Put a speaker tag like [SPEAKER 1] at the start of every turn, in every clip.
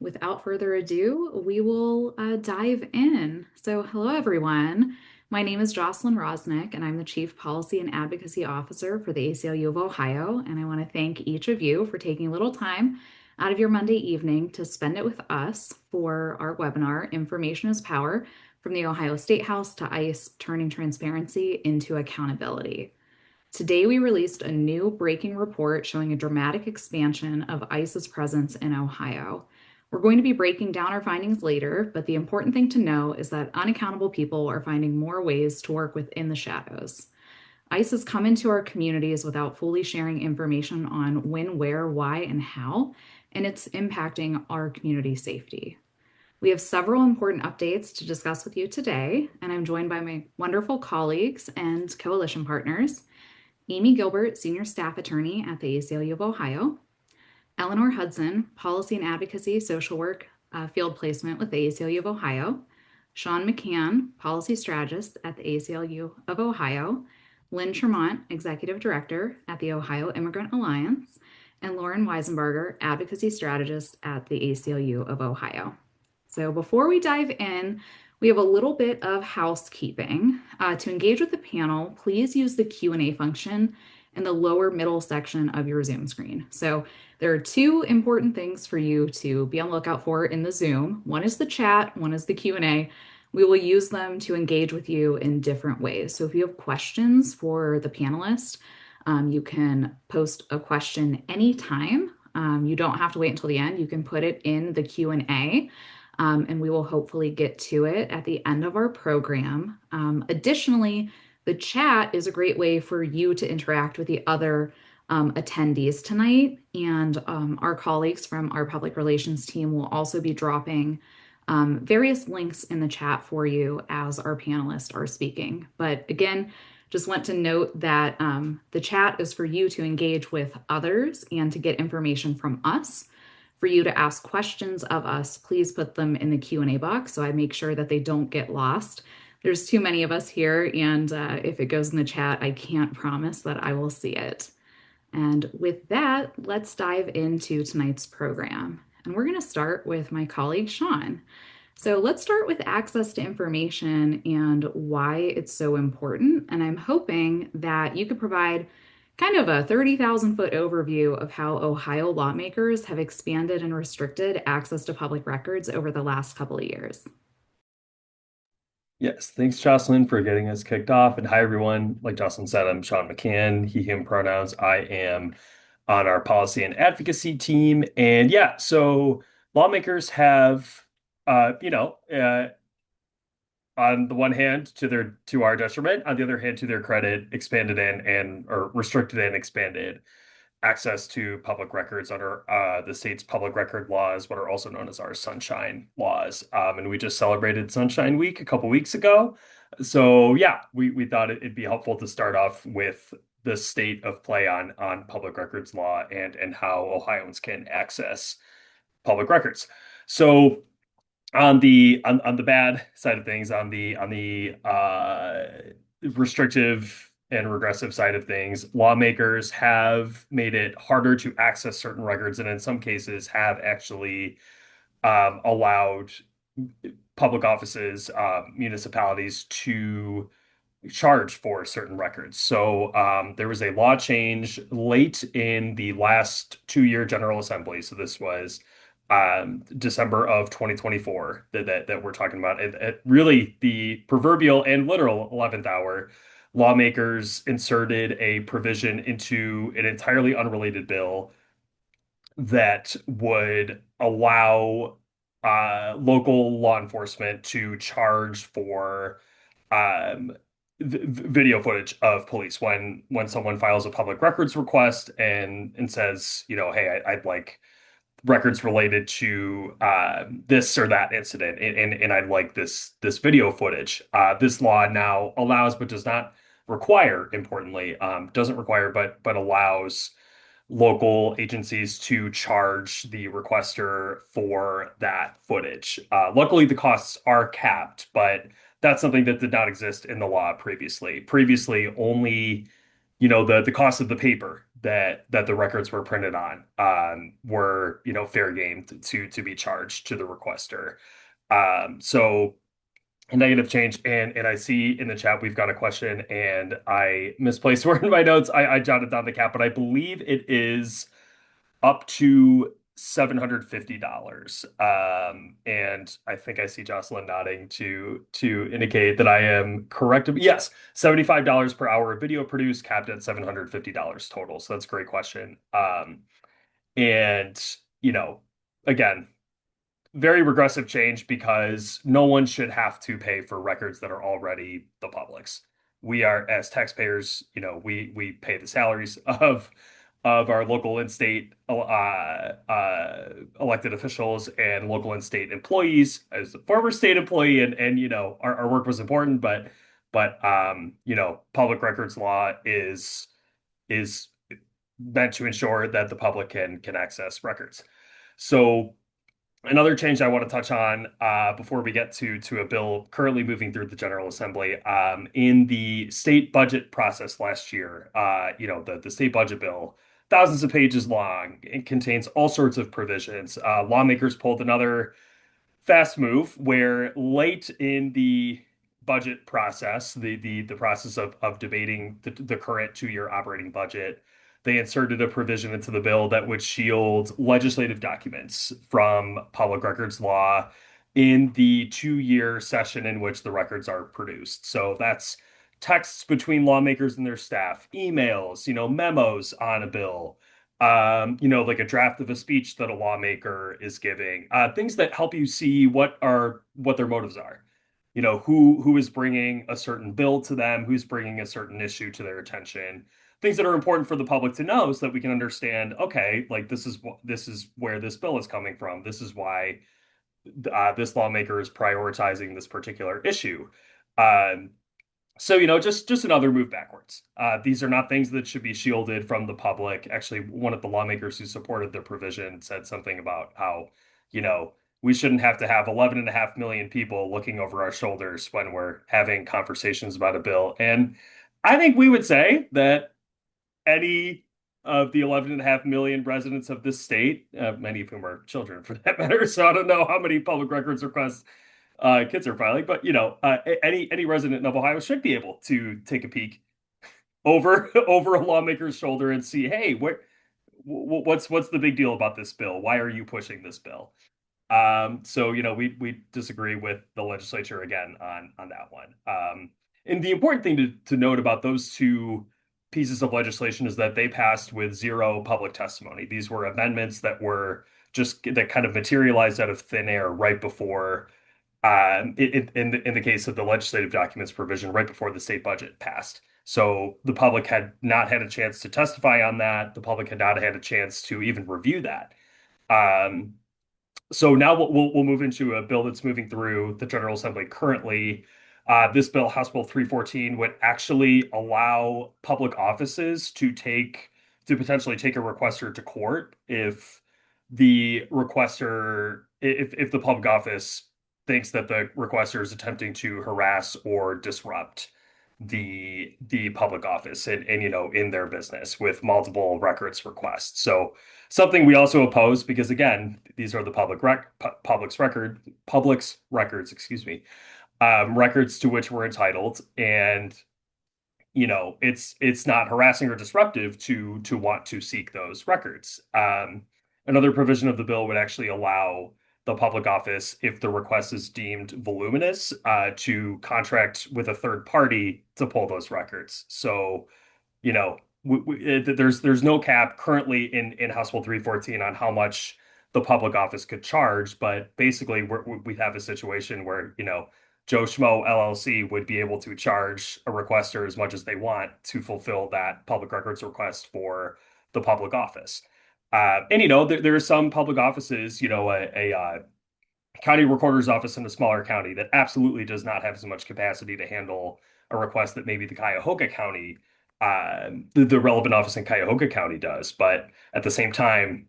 [SPEAKER 1] without further ado, we will dive in. So, hello, everyone. My name is Jocelyn Rosnick, and I'm the Chief Policy and Advocacy Officer for the ACLU of Ohio. And I want to thank each of you for taking a little time out of your Monday evening to spend it with us for our webinar, Information is Power, from the Ohio Statehouse to ICE, Turning Transparency into Accountability. Today, we released a new breaking report showing a dramatic expansion of ICE's presence in Ohio. We're going to be breaking down our findings later, but the important thing to know is that unaccountable people are finding more ways to work within the shadows. ICE has come into our communities without fully sharing information on when, where, why, and how, and it's impacting our community safety. We have several important updates to discuss with you today, and I'm joined by my wonderful colleagues and coalition partners. Amy Gilbert, Senior Staff Attorney at the ACLU of Ohio. Eleanor Hudson, Policy and Advocacy Social Work Field Placement with the ACLU of Ohio. Sean McCann, Policy Strategist at the ACLU of Ohio. Lynn Tremont, Executive Director at the Ohio Immigrant Alliance. And Lauren Weisenberger, Advocacy Strategist at the ACLU of Ohio. So before we dive in, we have a little bit of housekeeping. To engage with the panel, please use the Q&A function in the lower middle section of your Zoom screen. So there are two important things for you to be on the lookout for in the Zoom. One is the chat, one is the Q&A. We will use them to engage with you in different ways. So if you have questions for the panelists, you can post a question anytime. You don't have to wait until the end. You can put it in the Q&A. And we will hopefully get to it at the end of our program. Additionally, the chat is a great way for you to interact with the other attendees tonight. And our colleagues from our public relations team will also be dropping various links in the chat for you as our panelists are speaking. But again, just want to note that the chat is for you to engage with others and to get information from us. For you to ask questions of us, please put them in the Q&A box so I make sure that they don't get lost. There's too many of us here, and if it goes in the chat, I can't promise that I will see it. And with that, let's dive into tonight's program. And we're going to start with my colleague, Sean. So let's start with access to information and why it's so important. And I'm hoping that you could provide kind of a 30,000-foot overview of how Ohio lawmakers have expanded and restricted access to public records over the last couple of years.
[SPEAKER 2] Yes, thanks, Jocelyn, for getting us kicked off. And hi, everyone. Like Jocelyn said, I'm Sean McCann, he, him pronouns. I am on our policy and advocacy team. And yeah, so lawmakers have, on the one hand, to our detriment, on the other hand, to their credit, expanded and or restricted and expanded access to public records under the state's public record laws, what are also known as our Sunshine laws. And we just celebrated Sunshine Week a couple weeks ago. So yeah, we thought it'd be helpful to start off with the state of play on public records law and how Ohioans can access public records. So on the bad side of things, on the restrictive and regressive side of things, lawmakers have made it harder to access certain records, and in some cases have actually allowed public offices, municipalities to charge for certain records. So there was a law change late in the last 2-year General Assembly. So this was December of 2024 that we're talking about. At really the proverbial and literal 11th hour, lawmakers inserted a provision into an entirely unrelated bill that would allow local law enforcement to charge for um, video footage of police when someone files a public records request and says, hey, I'd like records related to this or that incident, and I'd like this video footage. This law now allows, but does not require, importantly, doesn't require, but allows local agencies to charge the requester for that footage. Luckily, the costs are capped, but that's something that did not exist in the law previously. Previously, only the cost of the paper that the records were printed on were, fair game to be charged to the requester. So a negative change, and I see in the chat we've got a question, and I misplaced where in my notes I jotted down the cap, but I believe it is up to $750. And I think I see Jocelyn nodding to indicate that I am correct. Yes, $75 per hour of video produced, capped at $750 total. So that's a great question. And you know, again, very regressive change because no one should have to pay for records that are already the public's. We are, as taxpayers, we pay the salaries of our local and state elected officials and local and state employees. As a former state employee, and our work was important, but public records law is meant to ensure that the public can access records. So another change I want to touch on before we get to a bill currently moving through the General Assembly, in the state budget process last year, the state budget bill, thousands of pages long. It contains all sorts of provisions. Lawmakers pulled another fast move where late in the budget process, the process of debating the current 2-year operating budget, they inserted a provision into the bill that would shield legislative documents from public records law in the 2-year session in which the records are produced. So that's texts between lawmakers and their staff, emails, memos on a bill, like a draft of a speech that a lawmaker is giving, things that help you see what their motives are. Who is bringing a certain bill to them, who's bringing a certain issue to their attention, things that are important for the public to know so that we can understand, okay, like this is where this bill is coming from. This is why this lawmaker is prioritizing this particular issue. Um, so, just another move backwards. These are not things that should be shielded from the public. Actually, one of the lawmakers who supported the provision said something about how, you know, we shouldn't have to have 11.5 million people looking over our shoulders when we're having conversations about a bill. And I think we would say that any of the 11.5 million residents of this state, many of whom are children for that matter, so I don't know how many public records requests kids are filing, but any resident of Ohio should be able to take a peek over over a lawmaker's shoulder and see, hey, what's the big deal about this bill? Why are you pushing this bill? So we disagree with the legislature again on that one. And the important thing to note about those two pieces of legislation is that they passed with zero public testimony. These were amendments that kind of materialized out of thin air right before in the case of the legislative documents provision, right before the state budget passed. So the public had not had a chance to testify on that. The public had not had a chance to even review that. Um, so now we'll move into a bill that's moving through the General Assembly currently. This bill, House Bill 314, would actually allow public offices to potentially take a requester to court if the public office thinks that the requester is attempting to harass or disrupt the public office and in their business with multiple records requests. So something we also oppose because again, these are the public's records, excuse me, records to which we're entitled, and it's not harassing or disruptive to want to seek those records. Another provision of the bill would actually allow the public office, if the request is deemed voluminous, to contract with a third party to pull those records. So, there's no cap currently in House Bill 314 on how much the public office could charge, but basically we have a situation where Joe Schmo LLC would be able to charge a requester as much as they want to fulfill that public records request for the public office. And there are some public offices, a county recorder's office in a smaller county that absolutely does not have as much capacity to handle a request that maybe the Cuyahoga County, the relevant office in Cuyahoga County does. But at the same time,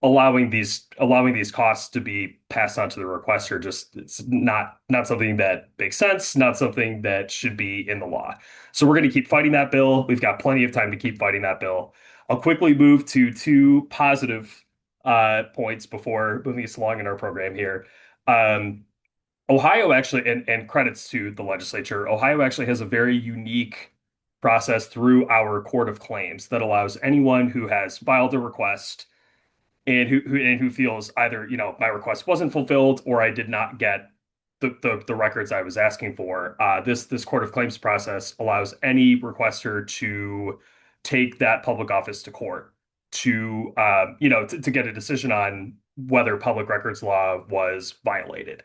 [SPEAKER 2] allowing these costs to be passed on to the requester, it's not something that makes sense, not something that should be in the law. So we're going to keep fighting that bill. We've got plenty of time to keep fighting that bill. I'll quickly move to two positive points before moving us along in our program here. Um, Ohio actually, and credits to the legislature, Ohio actually has a very unique process through our Court of Claims that allows anyone who has filed a request and who feels either, my request wasn't fulfilled or I did not get the records I was asking for. This Court of Claims process allows any requester to take that public office to court to get a decision on whether public records law was violated.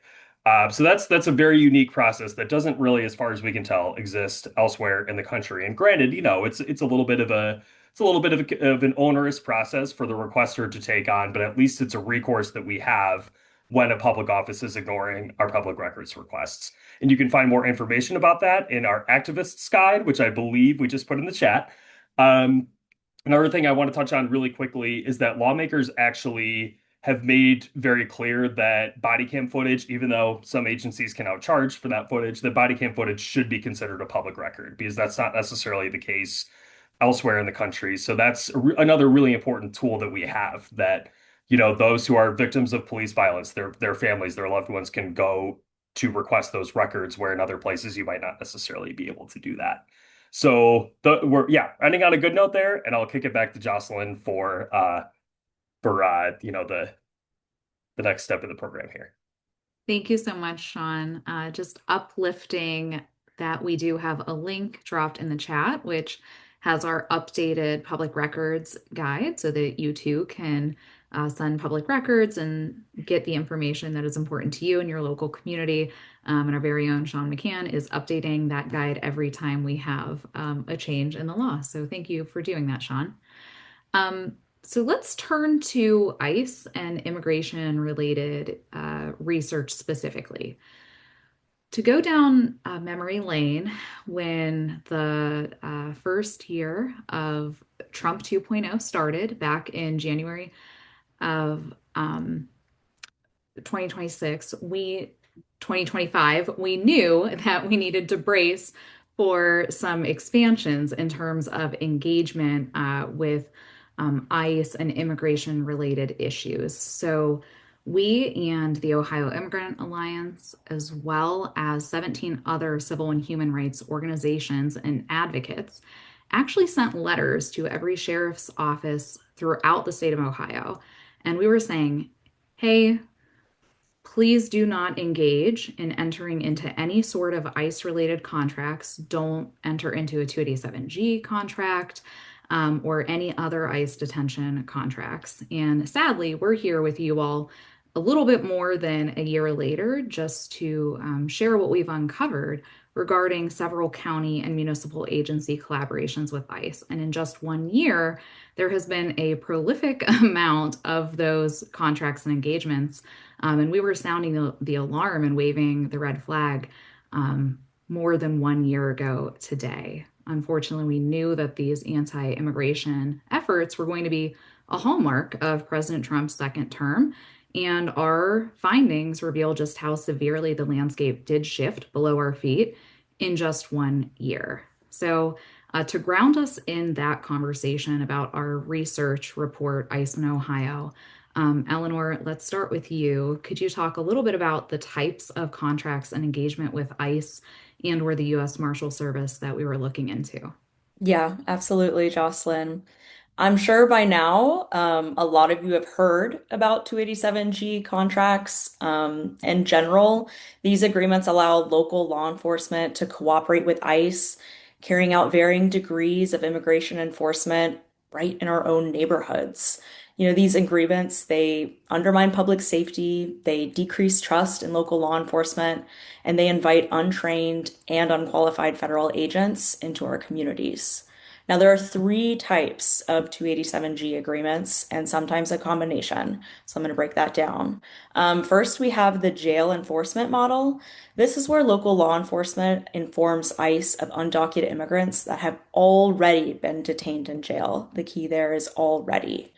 [SPEAKER 2] So that's a very unique process that doesn't really, as far as we can tell, exist elsewhere in the country. And granted, it's a little bit of of an onerous process for the requester to take on, but at least it's a recourse that we have when a public office is ignoring our public records requests. And you can find more information about that in our activists guide, which I believe we just put in the chat. Um, Another thing I want to touch on really quickly is that lawmakers actually have made very clear that body cam footage, even though some agencies can outcharge for that footage, that body cam footage should be considered a public record because that's not necessarily the case elsewhere in the country. So that's another really important tool that we have that, those who are victims of police violence, their families, their loved ones can go to request those records where in other places you might not necessarily be able to do that. So we're ending on a good note there, and I'll kick it back to Jocelyn for the next step of the program here.
[SPEAKER 1] Thank you so much, Sean. Just uplifting that we do have a link dropped in the chat, which has our updated public records guide so that you too can send public records and get the information that is important to you and your local community. And our very own Sean McCann is updating that guide every time we have a change in the law. So thank you for doing that, Sean. So let's turn to ICE and immigration related research specifically. To go down memory lane, when the first year of Trump 2.0 started back in January of 2026, 2025, we knew that we needed to brace for some expansions in terms of engagement with ICE and immigration related issues. So we and the Ohio Immigrant Alliance, as well as 17 other civil and human rights organizations and advocates, actually sent letters to every sheriff's office throughout the state of Ohio. And we were saying, hey, please do not engage in entering into any sort of ICE related contracts. Don't enter into a 287G contract or any other ICE detention contracts. And sadly, we're here with you all a little bit more than a year later just to share what we've uncovered regarding several county and municipal agency collaborations with ICE. And in just 1 year, there has been a prolific amount of those contracts and engagements. And we were sounding the alarm and waving the red flag more than 1 year ago today. Unfortunately, we knew that these anti-immigration efforts were going to be a hallmark of President Trump's second term. And our findings reveal just how severely the landscape did shift below our feet in just 1 year. So, to ground us in that conversation about our research report, ICE in Ohio, Eleanor, let's start with you. Could you talk a little bit about the types of contracts and engagement with ICE and or the U.S. Marshal Service that we were looking into?
[SPEAKER 3] Yeah, absolutely, Jocelyn. I'm sure by now, a lot of you have heard about 287G contracts. In general, these agreements allow local law enforcement to cooperate with ICE, carrying out varying degrees of immigration enforcement right in our own neighborhoods. These agreements, they undermine public safety, they decrease trust in local law enforcement, and they invite untrained and unqualified federal agents into our communities. Now, there are three types of 287G agreements and sometimes a combination. So I'm going to break that down. First, we have the jail enforcement model. This is where local law enforcement informs ICE of undocumented immigrants that have already been detained in jail. The key there is already.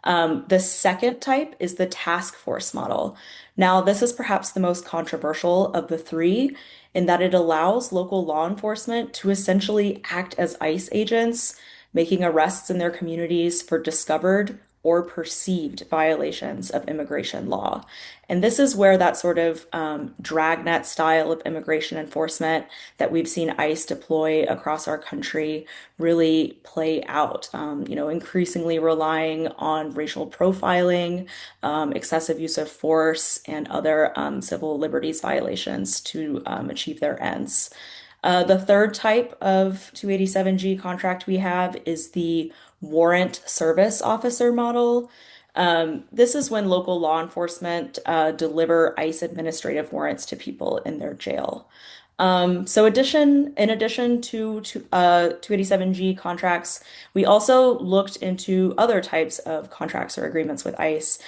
[SPEAKER 3] The second type is the task force model. Now, this is perhaps the most controversial of the three in that it allows local law enforcement to essentially act as ICE agents, making arrests in their communities for discovered or perceived violations of immigration law. And this is where that sort of dragnet style of immigration enforcement that we've seen ICE deploy across our country really play out. Increasingly relying on racial profiling, excessive use of force, and other civil liberties violations to achieve their ends. The third type of 287G contract we have is the warrant service officer model. This is when local law enforcement deliver ICE administrative warrants to people in their jail. In addition to 287G contracts, we also looked into other types of contracts or agreements with ICE.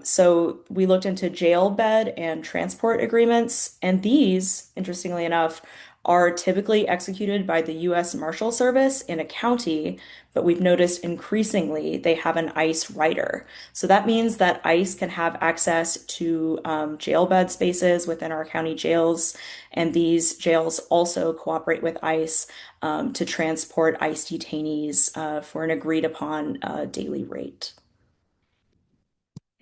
[SPEAKER 3] So we looked into jail bed and transport agreements, and these, interestingly enough, are typically executed by the U.S. Marshal Service in a county, but we've noticed increasingly they have an ICE rider. So that means that ICE can have access to jail bed spaces within our county jails, and these jails also cooperate with ICE to transport ICE detainees for an agreed upon daily rate.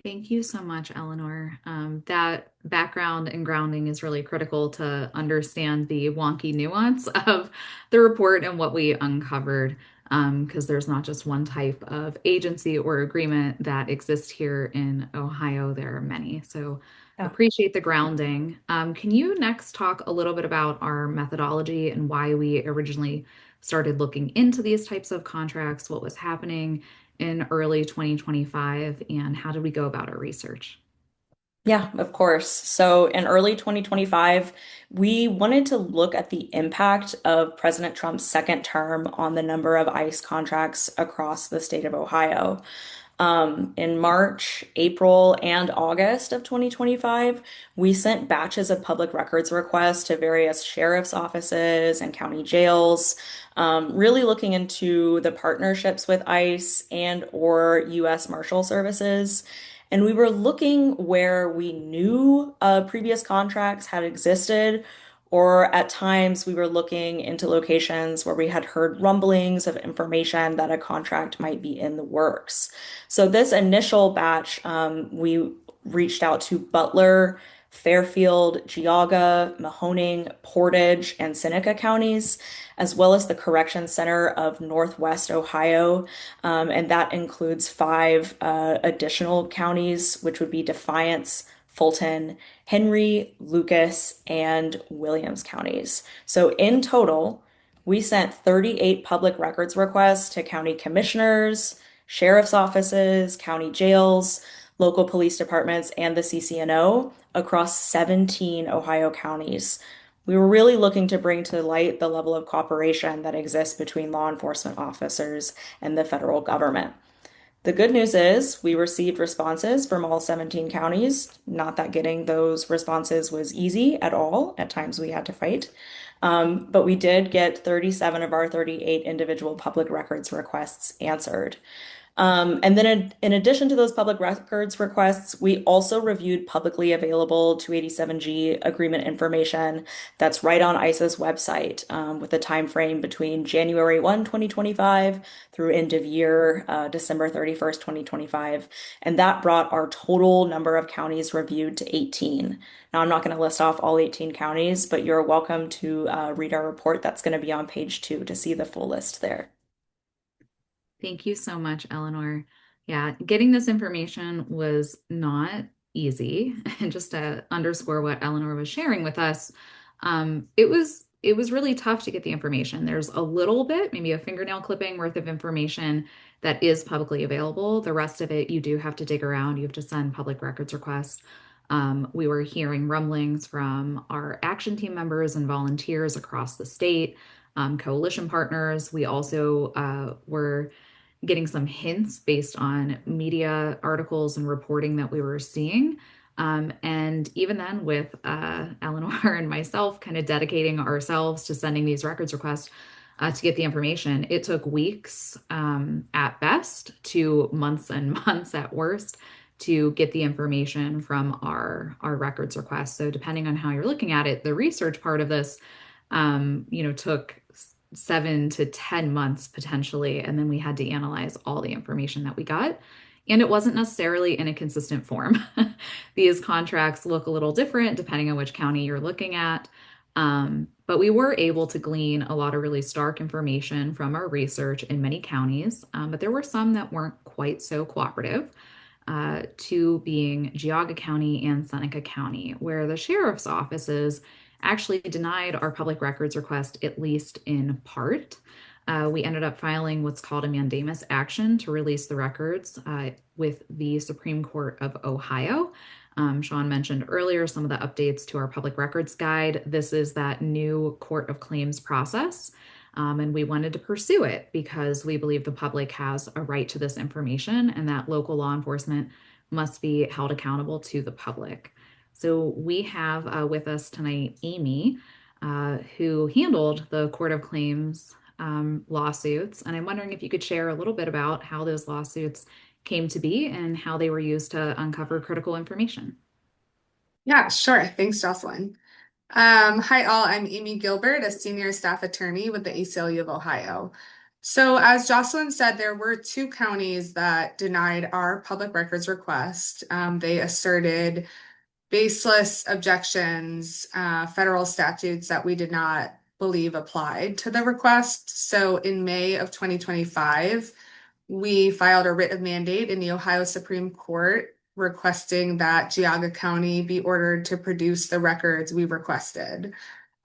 [SPEAKER 1] Thank you so much, Eleanor. That background and grounding is really critical to understand the wonky nuance of the report and what we uncovered, because there's not just one type of agency or agreement that exists here in Ohio. There are many. So
[SPEAKER 3] Yeah.
[SPEAKER 1] appreciate the grounding. Can you next talk a little bit about our methodology and why we originally started looking into these types of contracts, what was happening in early 2025, and how did we go about our research?
[SPEAKER 3] Yeah, of course. So in early 2025, we wanted to look at the impact of President Trump's second term on the number of ICE contracts across the state of Ohio. In March, April, and August of 2025, we sent batches of public records requests to various sheriff's offices and county jails, really looking into the partnerships with ICE and or U.S. Marshal Services. And we were looking where we knew previous contracts had existed, or at times we were looking into locations where we had heard rumblings of information that a contract might be in the works. So this initial batch, we reached out to Butler, Fairfield, Geauga, Mahoning, Portage, and Seneca counties, as well as the Correction Center of Northwest Ohio. And that includes five additional counties, which would be Defiance, Fulton, Henry, Lucas, and Williams counties. So in total, we sent 38 public records requests to county commissioners, sheriff's offices, county jails, local police departments, and the CCNO across 17 Ohio counties. We were really looking to bring to light the level of cooperation that exists between law enforcement officers and the federal government. The good news is we received responses from all 17 counties. Not that getting those responses was easy at all. At times we had to fight. But we did get 37 of our 38 individual public records requests answered. And then in addition to those public records requests, we also reviewed publicly available 287G agreement information that's right on ICE's website, with a time frame between January 1, 2025 through end of year, December 31st, 2025. And that brought our total number of counties reviewed to 18. Now, I'm not going to list off all 18 counties, but you're welcome to read our report. That's going to be on page 2 to see the full list there.
[SPEAKER 1] Thank you so much, Eleanor. Yeah, getting this information was not easy. And just to underscore what Eleanor was sharing with us, it was really tough to get the information. There's a little bit, maybe a fingernail clipping worth of information that is publicly available. The rest of it, you do have to dig around. You have to send public records requests. We were hearing rumblings from our action team members and volunteers across the state, coalition partners. We also were getting some hints based on media articles and reporting that we were seeing. And even then, with Eleanor and myself kind of dedicating ourselves to sending these records requests to get the information, it took weeks at best to months and months at worst to get the information from our records requests. So depending on how you're looking at it, the research part of this, took 7 to 10 months potentially, and then we had to analyze all the information that we got. And it wasn't necessarily in a consistent form. These contracts look a little different depending on which county you're looking at. But we were able to glean a lot of really stark information from our research in many counties, but there were some that weren't quite so cooperative. Two being Geauga County and Seneca County, where the sheriff's offices actually denied our public records request, at least in part. We ended up filing what's called a mandamus action to release the records with the Supreme Court of Ohio. Sean mentioned earlier some of the updates to our public records guide. This is that new court of claims process. And we wanted to pursue it because we believe the public has a right to this information and that local law enforcement must be held accountable to the public. So we have with us tonight Amy, who handled the Court of Claims lawsuits. And I'm wondering if you could share a little bit about how those lawsuits came to be and how they were used to uncover critical information.
[SPEAKER 4] Yeah, sure. Thanks, Jocelyn. Hi all, I'm Amy Gilbert, a senior staff attorney with the ACLU of Ohio. So as Jocelyn said, there were two counties that denied our public records request. They asserted baseless objections, federal statutes that we did not believe applied to the request. So in May of 2025, we filed a writ of mandate in the Ohio Supreme Court requesting that Geauga County be ordered to produce the records we requested.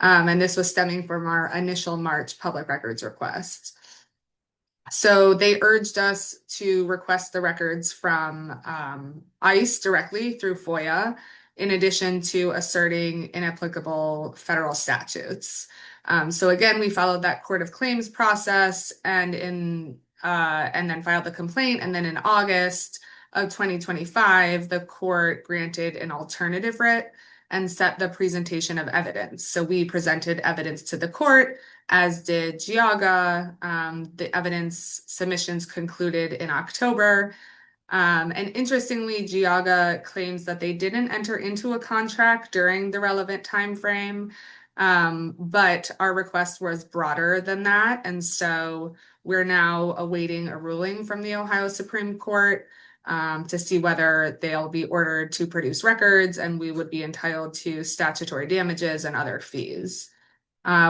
[SPEAKER 4] And this was stemming from our initial March public records request. So they urged us to request the records from ICE directly through FOIA, in addition to asserting inapplicable federal statutes. So again, we followed that court of claims process and then filed the complaint. And then in August of 2025, the court granted an alternative writ and set the presentation of evidence. So we presented evidence to the court, as did Geauga. The evidence submissions concluded in October. And interestingly, Geauga claims that they didn't enter into a contract during the relevant time frame, but our request was broader than that. And so we're now awaiting a ruling from the Ohio Supreme Court to see whether they'll be ordered to produce records and we would be entitled to statutory damages and other fees.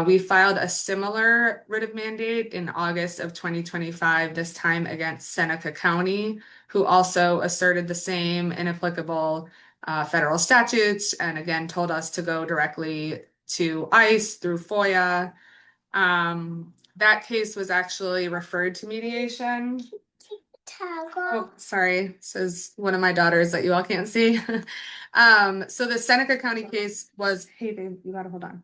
[SPEAKER 4] We filed a similar writ of mandate in August of 2025, this time against Seneca County, who also asserted the same inapplicable federal statutes and again told us to go directly to ICE through FOIA. That case was actually referred to mediation. Oh, sorry, this is one of my daughters that you all can't see. So the Seneca County case was, hey babe, you gotta hold on.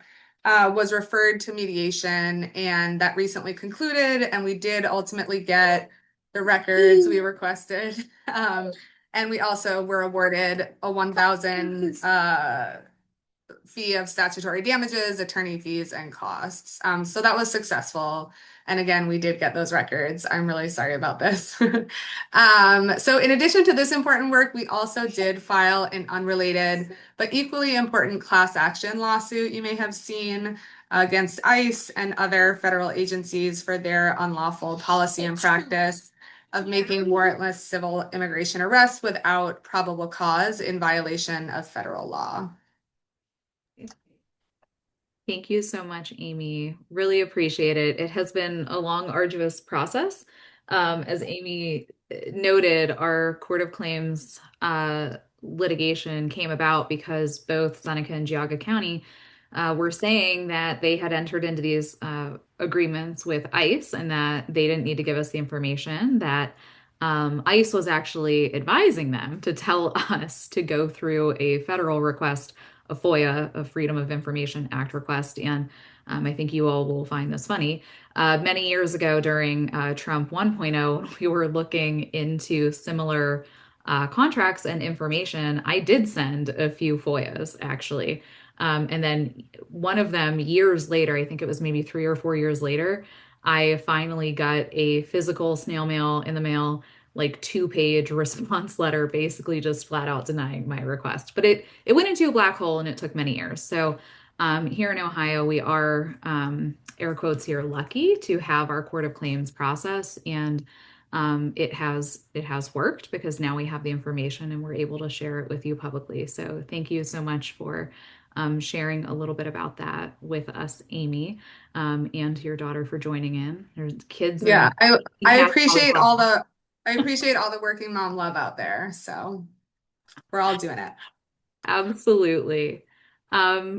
[SPEAKER 4] Was referred to mediation and that recently concluded, and we did ultimately get the records we requested. And we also were awarded a 1,000 fee of statutory damages, attorney fees, and costs. So that was successful. And again, we did get those records. I'm really sorry about this. So in addition to this important work, we also did file an unrelated but equally important class action lawsuit you may have seen against ICE and other federal agencies for their unlawful policy and practice of making warrantless civil immigration arrests without probable cause in violation of federal law.
[SPEAKER 1] Thank you so much, Amy. Really appreciate it. It has been a long, arduous process. As Amy noted, our Court of Claims litigation came about because both Seneca and Geauga County were saying that they had entered into these agreements with ICE and that they didn't need to give us the information, that ICE was actually advising them to tell us to go through a federal request, a FOIA, a Freedom of Information Act request. And I think you all will find this funny. Many years ago during Trump 1.0, we were looking into similar contracts and information. I did send a few FOIAs actually. And then one of them years later, I think it was maybe 3 or 4 years later, I finally got a physical snail mail in the mail, like 2-page response letter, basically just flat out denying my request. But it went into a black hole and it took many years. So Here in Ohio, we are, air quotes here, lucky to have our court of claims process, and it has worked because now we have the information and we're able to share it with you publicly. So thank you so much for sharing a little bit about that with us, Amy, and your daughter for joining in. There's kids
[SPEAKER 4] Yeah,
[SPEAKER 1] and
[SPEAKER 4] I
[SPEAKER 1] cats probably
[SPEAKER 4] appreciate
[SPEAKER 1] have.
[SPEAKER 4] all the working mom love out there. So we're all doing it.
[SPEAKER 1] Absolutely.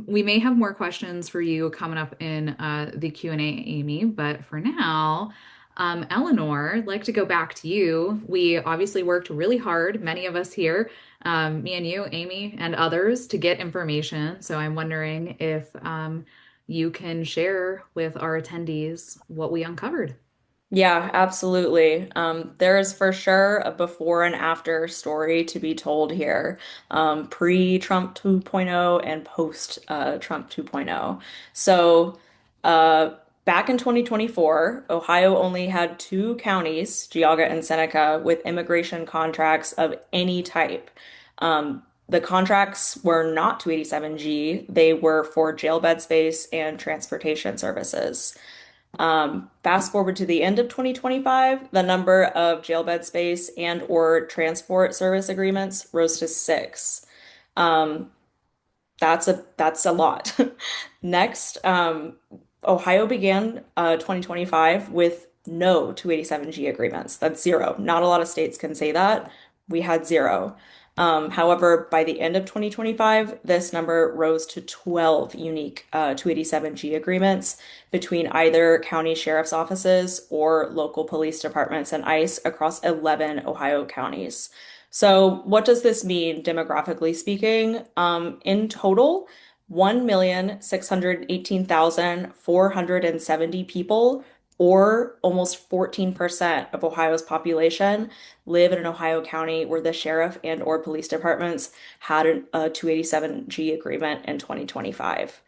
[SPEAKER 1] We may have more questions for you coming up in the Q&A, Amy, but for now, Eleanor, I'd like to go back to you. We obviously worked really hard, many of us here, me and you, Amy, and others, to get information. So I'm wondering if you can share with our attendees what we uncovered.
[SPEAKER 3] Yeah, absolutely. There is for sure a before and after story to be told here, pre-Trump 2.0 and post-Trump 2.0. So, uh, back in 2024, Ohio only had two counties, Geauga and Seneca, with immigration contracts of any type. The contracts were not 287G, they were for jail bed space and transportation services. Fast forward to the end of 2025, the number of jail bed space and or transport service agreements rose to six. Um, that's a lot. Next, Ohio began 2025 with no 287G agreements. That's zero. Not a lot of states can say that. We had zero. However, by the end of 2025, this number rose to 12 unique 287G agreements between either county sheriff's offices or local police departments and ICE across 11 Ohio counties. So, what does this mean demographically speaking? In total, 1,618,470 people, or almost 14% of Ohio's population, live in an Ohio county where the sheriff and or police departments had a 287G agreement in 2025.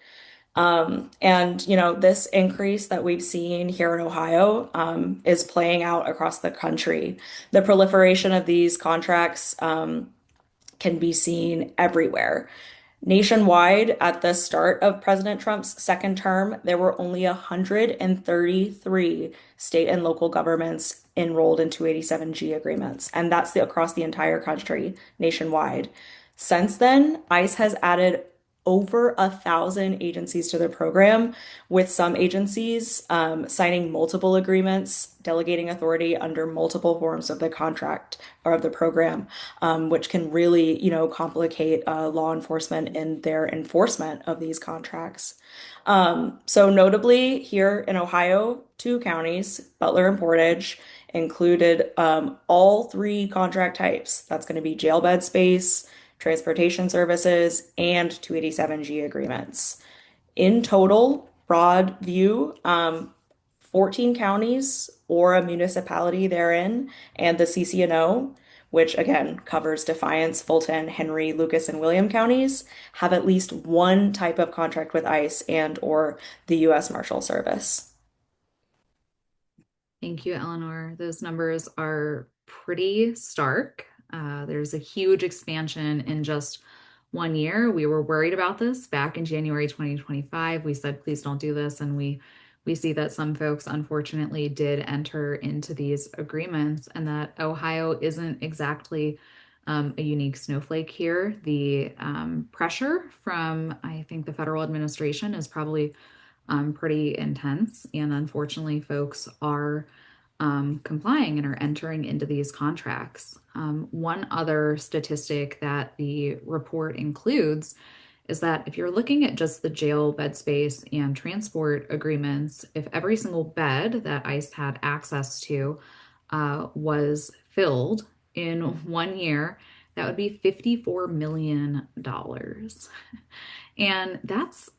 [SPEAKER 3] And this increase that we've seen here in Ohio is playing out across the country. The proliferation of these contracts can be seen everywhere. Nationwide, at the start of President Trump's second term, there were only 133 state and local governments enrolled in 287G agreements, and that's across the entire country, nationwide. Since then, ICE has added over 1,000 agencies to the program, with some agencies signing multiple agreements, delegating authority under multiple forms of the contract or of the program, which can really, complicate law enforcement in their enforcement of these contracts. So notably here in Ohio, two counties, Butler and Portage, included all three contract types. That's going to be jail bed space, transportation services, and 287G agreements. In total, broad view, 14 counties or a municipality therein, and the CCNO, which again covers Defiance, Fulton, Henry, Lucas, and William counties, have at least one type of contract with ICE and or the U.S. Marshal Service.
[SPEAKER 1] Thank you, Eleanor. Those numbers are pretty stark. There's a huge expansion in just 1 year. We were worried about this back in January 2025. We said, please don't do this. And we see that some folks unfortunately did enter into these agreements, and that Ohio isn't exactly a unique snowflake here. The pressure from, I think, the federal administration is probably pretty intense. And unfortunately, folks are complying and are entering into these contracts. One other statistic that the report includes is that if you're looking at just the jail bed space and transport agreements, if every single bed that ICE had access to was filled in 1 year, that would be $54 million. And that's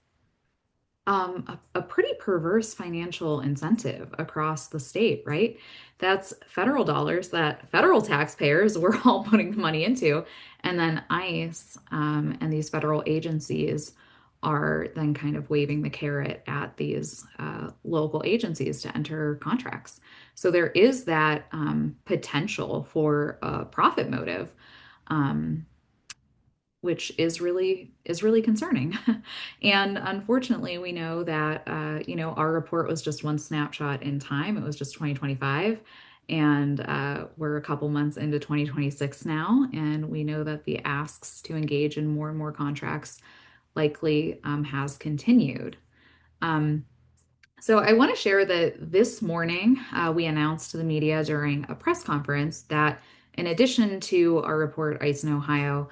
[SPEAKER 1] a pretty perverse financial incentive across the state, right? That's federal dollars that federal taxpayers were all putting the money into. And then ICE and these federal agencies are then kind of waving the carrot at these local agencies to enter contracts. So there is that potential for a profit motive. Um, which is really concerning. And unfortunately, we know that our report was just one snapshot in time. It was just 2025, and we're a couple months into 2026 now, and we know that the asks to engage in more and more contracts likely has continued. Um, so I want to share that this morning we announced to the media during a press conference that in addition to our report, ICE in Ohio,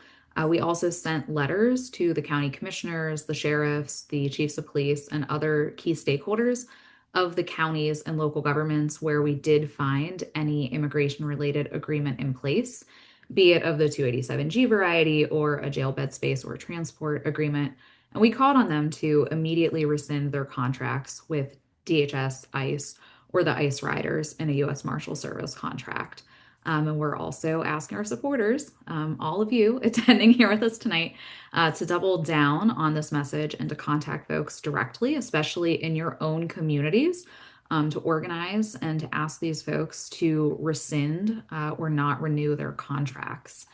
[SPEAKER 1] we also sent letters to the county commissioners, the sheriffs, the chiefs of police, and other key stakeholders of the counties and local governments where we did find any immigration related agreement in place, be it of the 287G variety or a jail bed space or transport agreement. And we called on them to immediately rescind their contracts with DHS, ICE, or the ICE riders in a U.S. Marshal Service contract. And we're also asking our supporters, all of you attending here with us tonight, to double down on this message and to contact folks directly, especially in your own communities, to organize and to ask these folks to rescind or not renew their contracts.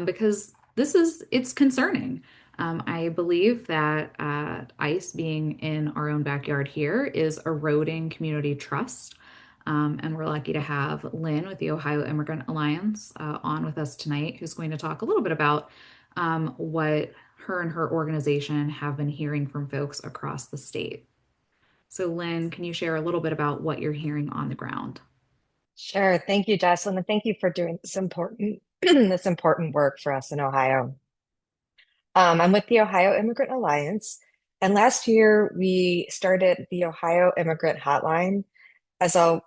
[SPEAKER 1] Because it's concerning. I believe that ICE being in our own backyard here is eroding community trust. And we're lucky to have Lynn with the Ohio Immigrant Alliance on with us tonight, who's going to talk a little bit about what her and her organization have been hearing from folks across the state. So, Lynn, can you share a little bit about what you're hearing on the ground?
[SPEAKER 5] Sure. Thank you, Jocelyn, and thank you for doing this important this important work for us in Ohio. I'm with the Ohio Immigrant Alliance, and last year we started the Ohio Immigrant Hotline as a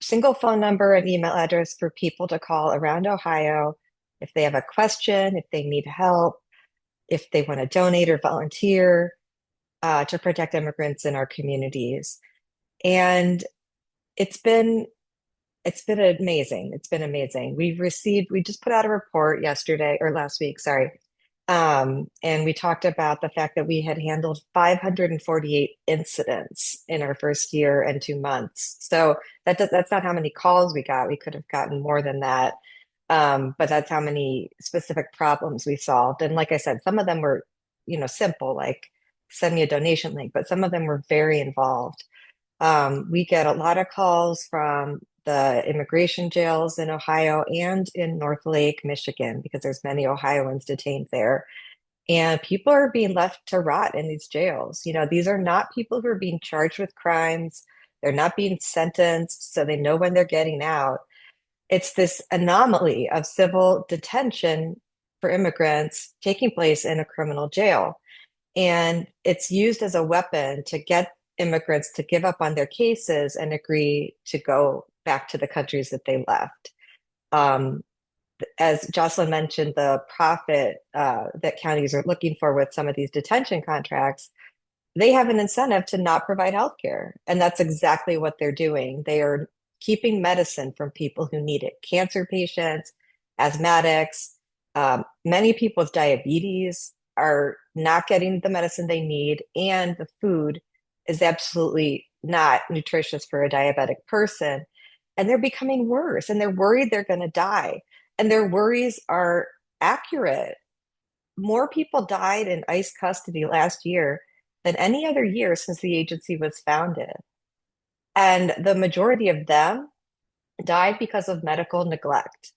[SPEAKER 5] single phone number and email address for people to call around Ohio if they have a question, if they need help, if they want to donate or volunteer to protect immigrants in our communities. And it's been It's been amazing. It's been amazing. We just put out a report yesterday or last week, sorry. And we talked about the fact that we had handled 548 incidents in our first year and 2 months. So that's not how many calls we got. We could have gotten more than that. But that's how many specific problems we solved. And like I said, some of them were, simple, like send me a donation link, but some of them were very involved. We get a lot of calls from the immigration jails in Ohio and in North Lake, Michigan, because there's many Ohioans detained there. And people are being left to rot in these jails. These are not people who are being charged with crimes. They're not being sentenced, so they know when they're getting out. It's this anomaly of civil detention for immigrants taking place in a criminal jail. And it's used as a weapon to get immigrants to give up on their cases and agree to go back to the countries that they left. Um, as Jocelyn mentioned, the profit that counties are looking for with some of these detention contracts, they have an incentive to not provide health care. And that's exactly what they're doing. They are keeping medicine from people who need it, cancer patients, asthmatics, many people with diabetes are not getting the medicine they need, and the food is absolutely not nutritious for a diabetic person. And they're becoming worse, and they're worried they're going to die. And their worries are accurate. More people died in ICE custody last year than any other year since the agency was founded. And the majority of them died because of medical neglect.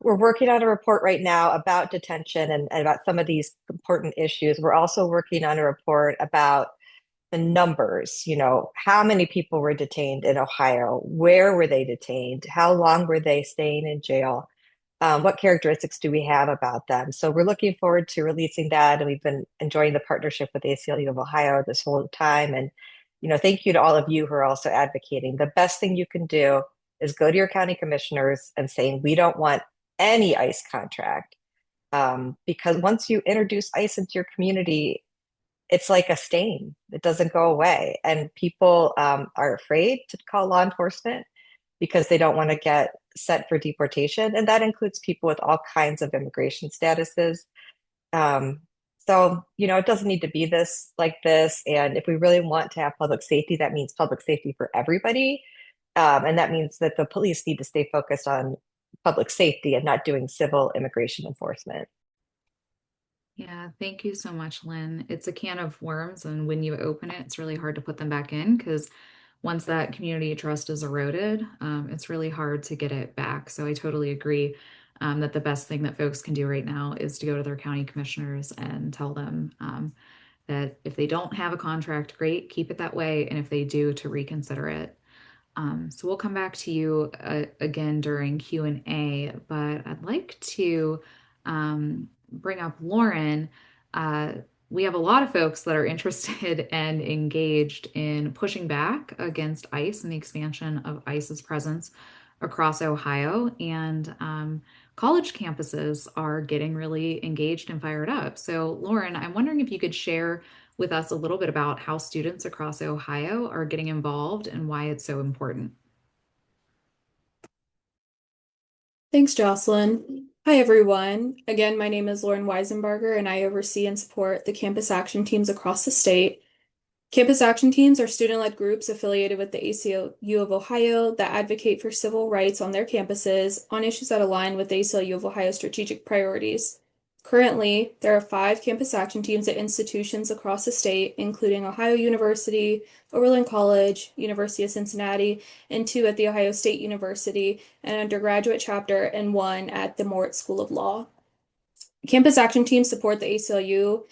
[SPEAKER 5] We're working on a report right now about detention and about some of these important issues. We're also working on a report about the numbers, how many people were detained in Ohio, where were they detained, how long were they staying in jail, what characteristics do we have about them. So we're looking forward to releasing that, and we've been enjoying the partnership with the ACLU of Ohio this whole time. And thank you to all of you who are also advocating. The best thing you can do is go to your county commissioners and saying, we don't want any ICE contract. Because once you introduce ICE into your community, it's like a stain. It doesn't go away. And people are afraid to call law enforcement because they don't want to get sent for deportation. And that includes people with all kinds of immigration statuses. So, it doesn't need to be this like this. And if we really want to have public safety, that means public safety for everybody. And that means that the police need to stay focused on public safety and not doing civil immigration enforcement.
[SPEAKER 1] Yeah, thank you so much, Lynn. It's a can of worms, and when you open it, it's really hard to put them back in because once that community trust is eroded, it's really hard to get it back. So I totally agree that the best thing that folks can do right now is to go to their county commissioners and tell them that if they don't have a contract, great, keep it that way, and if they do, to reconsider it. So we'll come back to you again during Q&A, but I'd like to bring up Lauren. Uh, we have a lot of folks that are interested and engaged in pushing back against ICE and the expansion of ICE's presence across Ohio. And college campuses are getting really engaged and fired up. So, Lauren, I'm wondering if you could share with us a little bit about how students across Ohio are getting involved and why it's so important.
[SPEAKER 6] Thanks, Jocelyn. Hi, everyone. Again, my name is Lauren Weisenbarger, and I oversee and support the campus action teams across the state. Campus action teams are student-led groups affiliated with the ACLU of Ohio that advocate for civil rights on their campuses on issues that align with the ACLU of Ohio's strategic priorities. Currently, there are 5 campus action teams at institutions across the state, including Ohio University, Oberlin College, University of Cincinnati, and 2 at The Ohio State University, an undergraduate chapter, and 1 at the Moritz School of Law. Campus action teams support the ACLU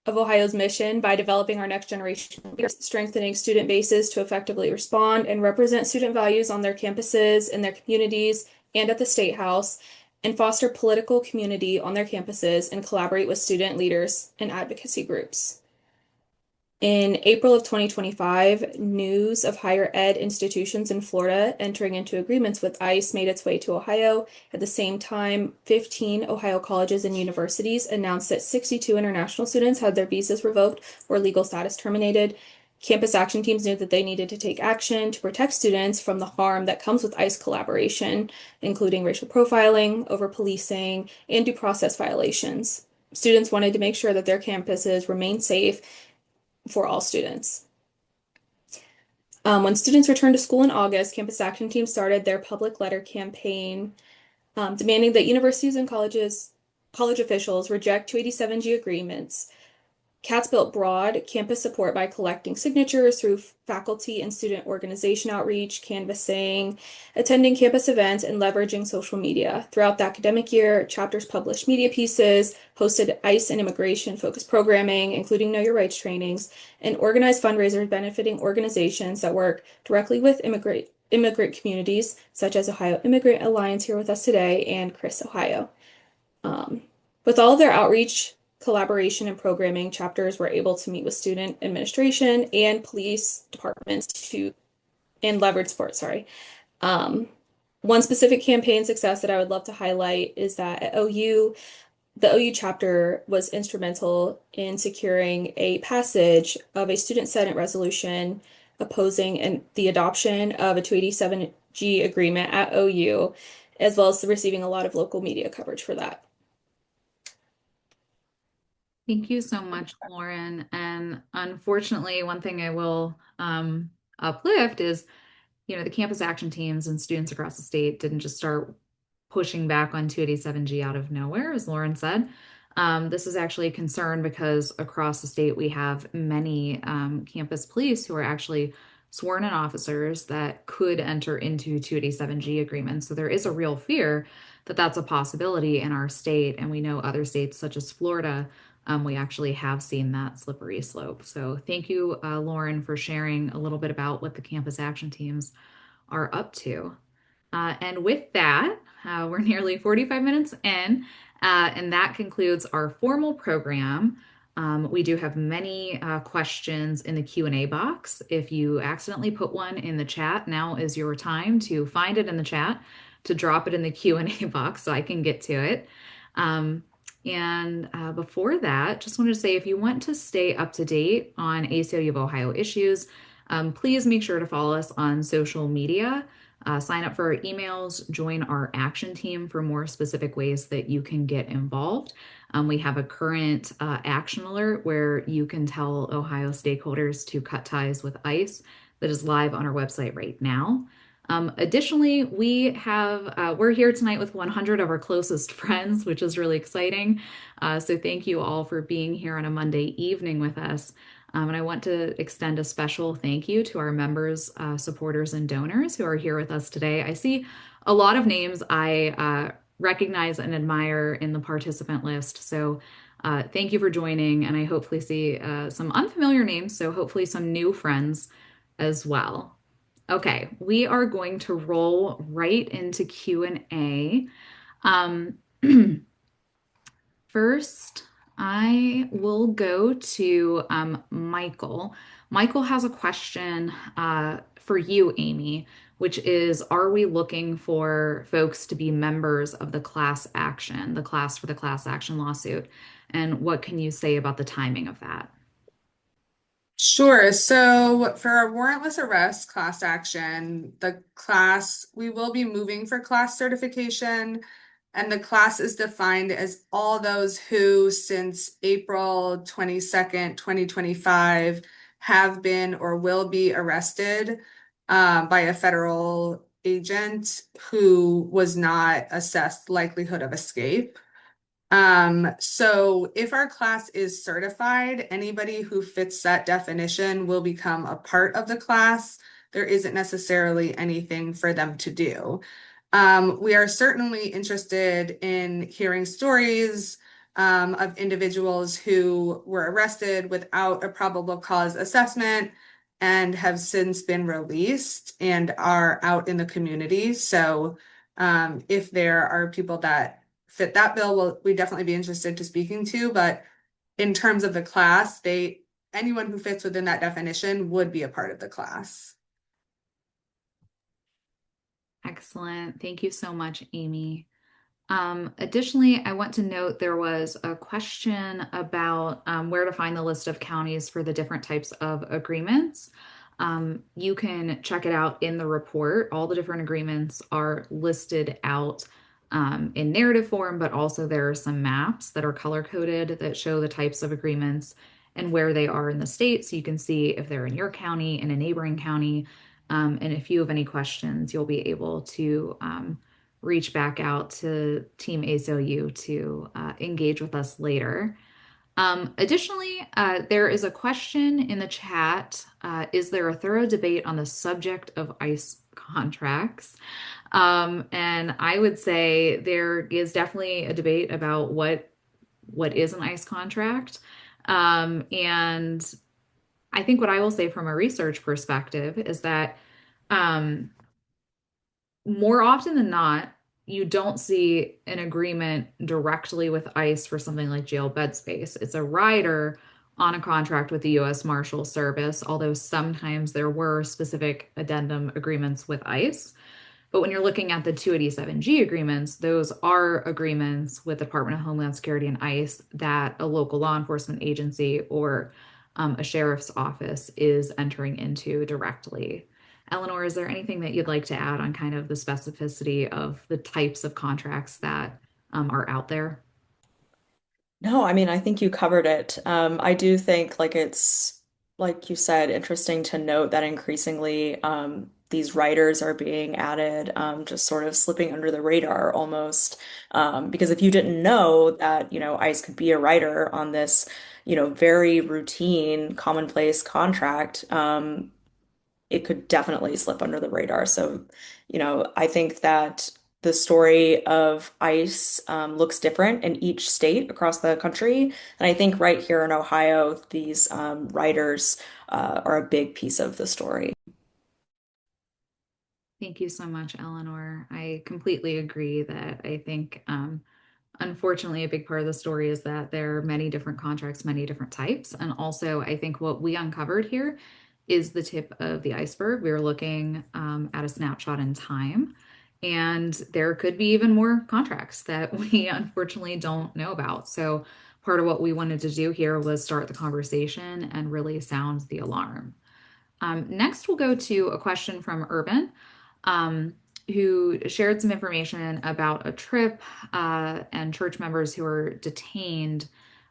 [SPEAKER 6] of Ohio's mission by developing our next generation leaders, strengthening student bases to effectively respond and represent student values on their campuses, in their communities, and at the State House, and foster political community on their campuses and collaborate with student leaders and advocacy groups. In April of 2025, news of higher ed institutions in Florida entering into agreements with ICE made its way to Ohio. At the same time, 15 Ohio colleges and universities announced that 62 international students had their visas revoked or legal status terminated. Campus action teams knew that they needed to take action to protect students from the harm that comes with ICE collaboration, including racial profiling, over-policing, and due process violations. Students wanted to make sure that their campuses remained safe for all students. When students returned to school in August, campus action teams started their public letter campaign demanding that universities and college officials reject 287G agreements. CATS built broad campus support by collecting signatures through faculty and student organization outreach, canvassing, attending campus events, and leveraging social media. Throughout the academic year, chapters published media pieces, hosted ICE and immigration-focused programming, including Know Your Rights trainings, and organized fundraisers benefiting organizations that work directly with immigrant communities, such as Ohio Immigrant Alliance here with us today and Chris Ohio. With all of their outreach, collaboration, and programming, chapters were able to meet with student administration and police departments and leverage support, one specific campaign success that I would love to highlight is that at OU, the OU chapter was instrumental in securing a passage of a student senate resolution opposing the adoption of a 287G agreement at OU, as well as receiving a lot of local media coverage for that.
[SPEAKER 1] Thank you so much, Lauren. And unfortunately, one thing I will uplift is, the campus action teams and students across the state didn't just start pushing back on 287G out of nowhere, as Lauren said. This is actually a concern because across the state we have many campus police who are actually sworn in officers that could enter into 287G agreements. So there is a real fear that that's a possibility in our state. And we know other states such as Florida, we actually have seen that slippery slope. So thank you, Lauren, for sharing a little bit about what the campus action teams are up to. And with that, we're nearly 45 minutes in, and that concludes our formal program. We do have many questions in the Q&A box. If you accidentally put one in the chat, now is your time to find it in the chat, to drop it in the Q&A box so I can get to it. And before that, just wanted to say, if you want to stay up to date on ACLU of Ohio issues, please make sure to follow us on social media. Sign up for our emails, join our action team for more specific ways that you can get involved. We have a current action alert where you can tell Ohio stakeholders to cut ties with ICE that is live on our website right now. Additionally, we're here tonight with 100 of our closest friends, which is really exciting. So thank you all for being here on a Monday evening with us. And I want to extend a special thank you to our members, supporters, and donors who are here with us today. I see a lot of names I recognize and admire in the participant list. So thank you for joining, and I hopefully see some unfamiliar names, so hopefully some new friends as well. Okay, we are going to roll right into Q&A. Um, First, I will go to Michael. Michael has a question for you, Amy, which is, are we looking for folks to be members of the class action, the class for the class action lawsuit? And what can you say about the timing of that?
[SPEAKER 4] Sure. So for our warrantless arrest class action, we will be moving for class certification, and the class is defined as all those who, since April 22nd, 2025, have been or will be arrested by a federal agent who was not assessed likelihood of escape. So if our class is certified, anybody who fits that definition will become a part of the class. There isn't necessarily anything for them to do. We are certainly interested in hearing stories of individuals who were arrested without a probable cause assessment and have since been released and are out in the community. So if there are people that fit that bill, we definitely be interested to speaking to. But in terms of the class, anyone who fits within that definition would be a part of the class.
[SPEAKER 1] Excellent. Thank you so much, Amy. Additionally, I want to note there was a question about where to find the list of counties for the different types of agreements. You can check it out in the report. All the different agreements are listed out in narrative form, but also there are some maps that are color coded that show the types of agreements and where they are in the state. So you can see if they're in your county, in a neighboring county. And if you have any questions, you'll be able to reach back out to Team ACLU to engage with us later. Additionally, there is a question in the chat. Is there a thorough debate on the subject of ICE contracts? And I would say there is definitely a debate about what is an ICE contract. And I think what I will say from a research perspective is that um, more often than not, you don't see an agreement directly with ICE for something like jail bed space. It's a rider on a contract with the U.S. Marshal Service, although sometimes there were specific addendum agreements with ICE. But when you're looking at the 287G agreements, those are agreements with the Department of Homeland Security and ICE that a local law enforcement agency or a sheriff's office is entering into directly. Eleanor, is there anything that you'd like to add on kind of the specificity of the types of contracts that are out there?
[SPEAKER 3] No, I mean, I think you covered it. I do think like it's like you said, interesting to note that increasingly these writers are being added, just sort of slipping under the radar almost. Because if you didn't know that, ICE could be a writer on this, very routine, commonplace contract, it could definitely slip under the radar. So, I think that the story of ICE looks different in each state across the country. And I think right here in Ohio, these writers are a big piece of the story.
[SPEAKER 1] Thank you so much, Eleanor. I completely agree that I think, unfortunately, a big part of the story is that there are many different contracts, many different types. And also, I think what we uncovered here is the tip of the iceberg. We were looking at a snapshot in time, and there could be even more contracts that we unfortunately don't know about. So, part of what we wanted to do here was start the conversation and really sound the alarm. Next, we'll go to a question from Urban, um, who shared some information about a trip and church members who were detained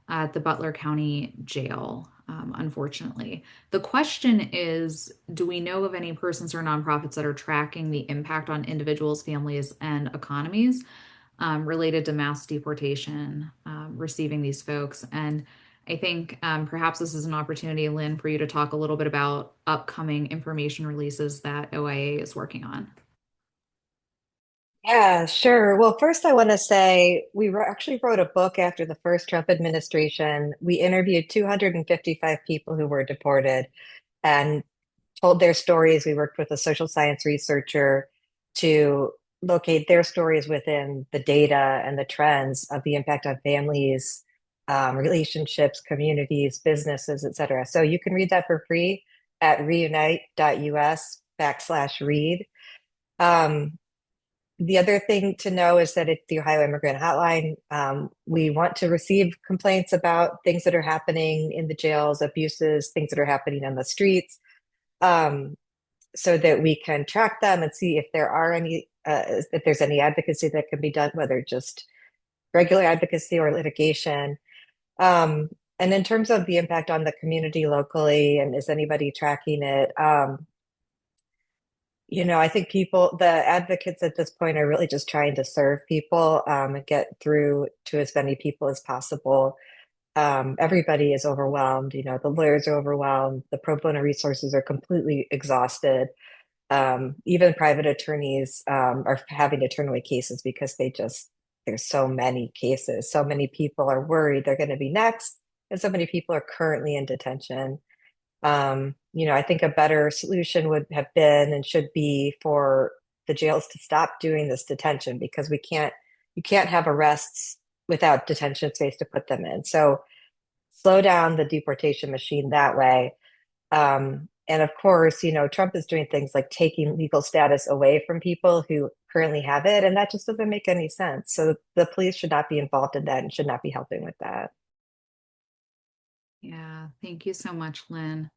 [SPEAKER 1] at the Butler County Jail. unfortunately. The question is, do we know of any persons or nonprofits that are tracking the impact on individuals, families, and economies related to mass deportation, receiving these folks? And I think perhaps this is an opportunity, Lynn, for you to talk a little bit about upcoming information releases that OIA is working on.
[SPEAKER 5] Yeah, sure. Well, first I want to say actually wrote a book after the first Trump administration. We interviewed 255 people who were deported and told their stories. We worked with a social science researcher to locate their stories within the data and the trends of the impact on families, relationships, communities, businesses, et cetera. So you can read that for free at reunite.us/read. Um, the other thing to know is that it's the Ohio Immigrant Hotline. We want to receive complaints about things that are happening in the jails, abuses, things that are happening on the streets, um, so that we can track them and see if there's any advocacy that can be done, whether just regular advocacy or litigation. Um, and in terms of the impact on the community locally, and is anybody tracking it? I think the advocates at this point are really just trying to serve people, and get through to as many people as possible. Everybody is overwhelmed. The lawyers are overwhelmed. The pro bono resources are completely exhausted. Even private attorneys, are having to turn away cases because there's so many cases. So many people are worried they're going to be next, and so many people are currently in detention. I think a better solution would have been and should be for the jails to stop doing this detention, because you can't have arrests without detention space to put them in. So slow down the deportation machine that way. And of course, Trump is doing things like taking legal status away from people who currently have it, and that just doesn't make any sense. So the police should not be involved in that and should not be helping with that.
[SPEAKER 1] Yeah, thank you so much, Lynn.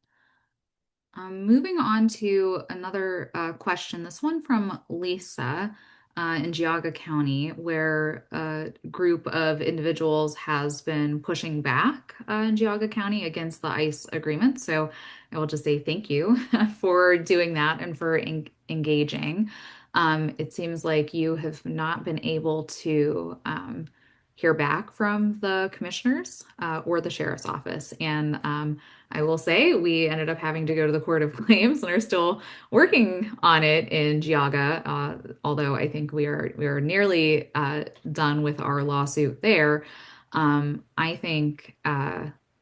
[SPEAKER 1] Moving on to another question, this one from Lisa in Geauga County, where a group of individuals has been pushing back in Geauga County against the ICE agreement. So I will just say thank you for doing that and for engaging. It seems like you have not been able to hear back from the commissioners or the sheriff's office. And I will say we ended up having to go to the Court of Claims and are still working on it in Geauga. Although I think we are nearly done with our lawsuit there. I think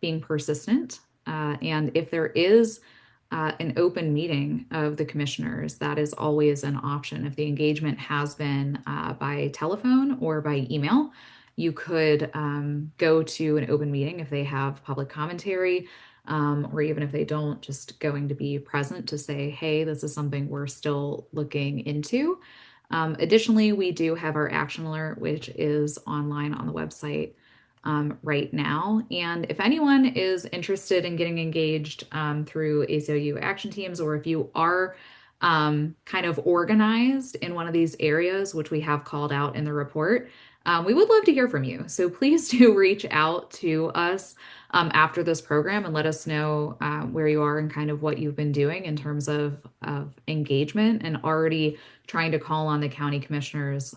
[SPEAKER 1] being persistent, and if there is an open meeting of the commissioners, that is always an option. If the engagement has been by telephone or by email, you could go to an open meeting if they have public commentary, or even if they don't, just going to be present to say, hey, this is something we're still looking into. Additionally, we do have our action alert, which is online on the website right now. And if anyone is interested in getting engaged through ACLU action teams, or if you are kind of organized in one of these areas, which we have called out in the report, we would love to hear from you. So please do reach out to us after this program and let us know where you are and kind of what you've been doing in terms of engagement and already trying to call on the county commissioners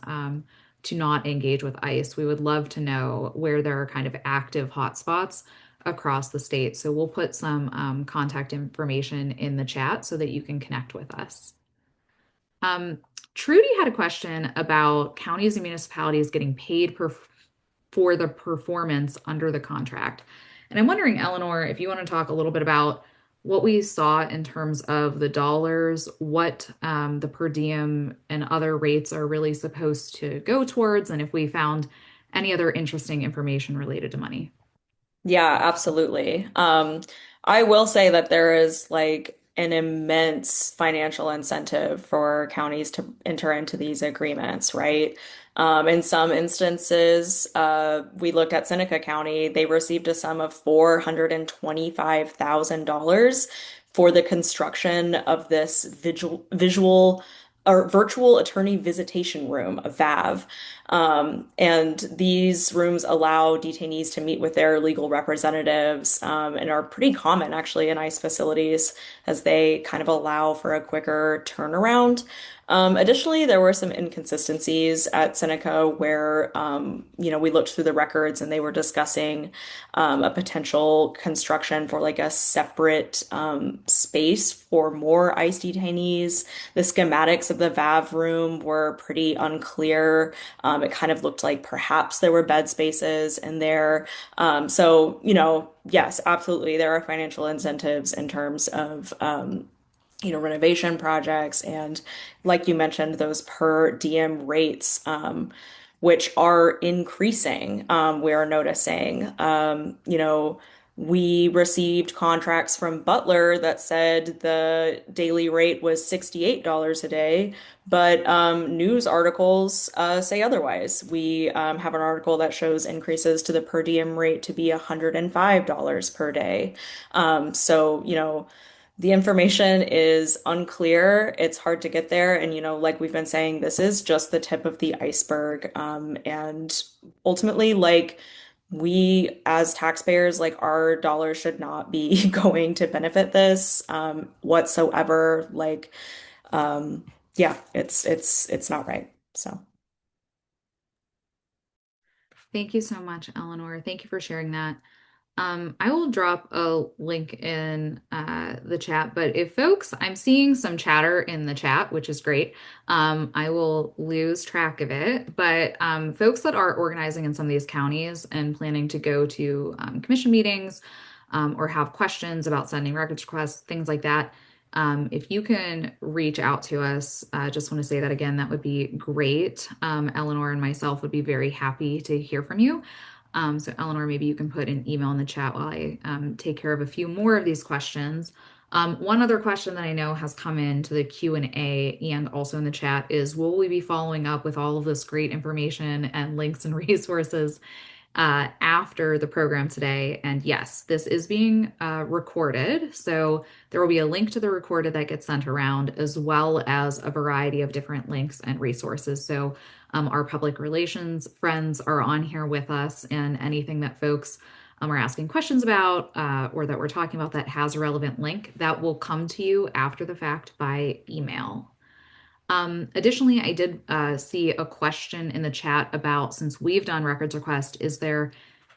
[SPEAKER 1] to not engage with ICE. We would love to know where there are kind of active hotspots across the state. So we'll put some contact information in the chat so that you can connect with us. Trudy had a question about counties and municipalities getting paid for the performance under the contract. And I'm wondering, Eleanor, if you want to talk a little bit about what we saw in terms of the dollars, what the per diem and other rates are really supposed to go towards, and if we found any other interesting information related to money.
[SPEAKER 3] Yeah, absolutely. I will say that there is like an immense financial incentive for counties to enter into these agreements, right? In some instances, we looked at Seneca County, they received a sum of $425,000 for the construction of this visual or virtual attorney visitation room, a VAV. And these rooms allow detainees to meet with their legal representatives, and are pretty common actually in ICE facilities as they kind of allow for a quicker turnaround. Additionally, there were some inconsistencies at Seneca where, we looked through the records and they were discussing a potential construction for like a separate space for more ICE detainees. The schematics of the VAV room were pretty unclear. It kind of looked like perhaps there were bed spaces in there. Yes, absolutely, there are financial incentives in terms of renovation projects and, like you mentioned, those per diem rates, which are increasing. We are noticing, we received contracts from Butler that said the daily rate was $68 a day, but news articles say otherwise. We have an article that shows increases to the per diem rate to be $105 per day. The information is unclear. It's hard to get there. And, like we've been saying, this is just the tip of the iceberg. And ultimately, like, we as taxpayers, like, our dollars should not be going to benefit this whatsoever. Like, yeah, it's not right. So.
[SPEAKER 1] Thank you so much, Eleanor. Thank you for sharing that. I will drop a link in the chat, but if folks, I'm seeing some chatter in the chat, which is great. I will lose track of it, but folks that are organizing in some of these counties and planning to go to commission meetings or have questions about sending records requests, things like that, if you can reach out to us, just want to say that again, that would be great. Eleanor and myself would be very happy to hear from you. So Eleanor, maybe you can put an email in the chat while I take care of a few more of these questions. One other question that I know has come into the Q&A and also in the chat is, will we be following up with all of this great information and links and resources after the program today? And yes, this is being recorded. So there will be a link to the recorded that gets sent around, as well as a variety of different links and resources. So our public relations friends are on here with us, and anything that folks are asking questions about or that we're talking about that has a relevant link, that will come to you after the fact by email. Additionally, I did see a question in the chat about, since we've done records request, is there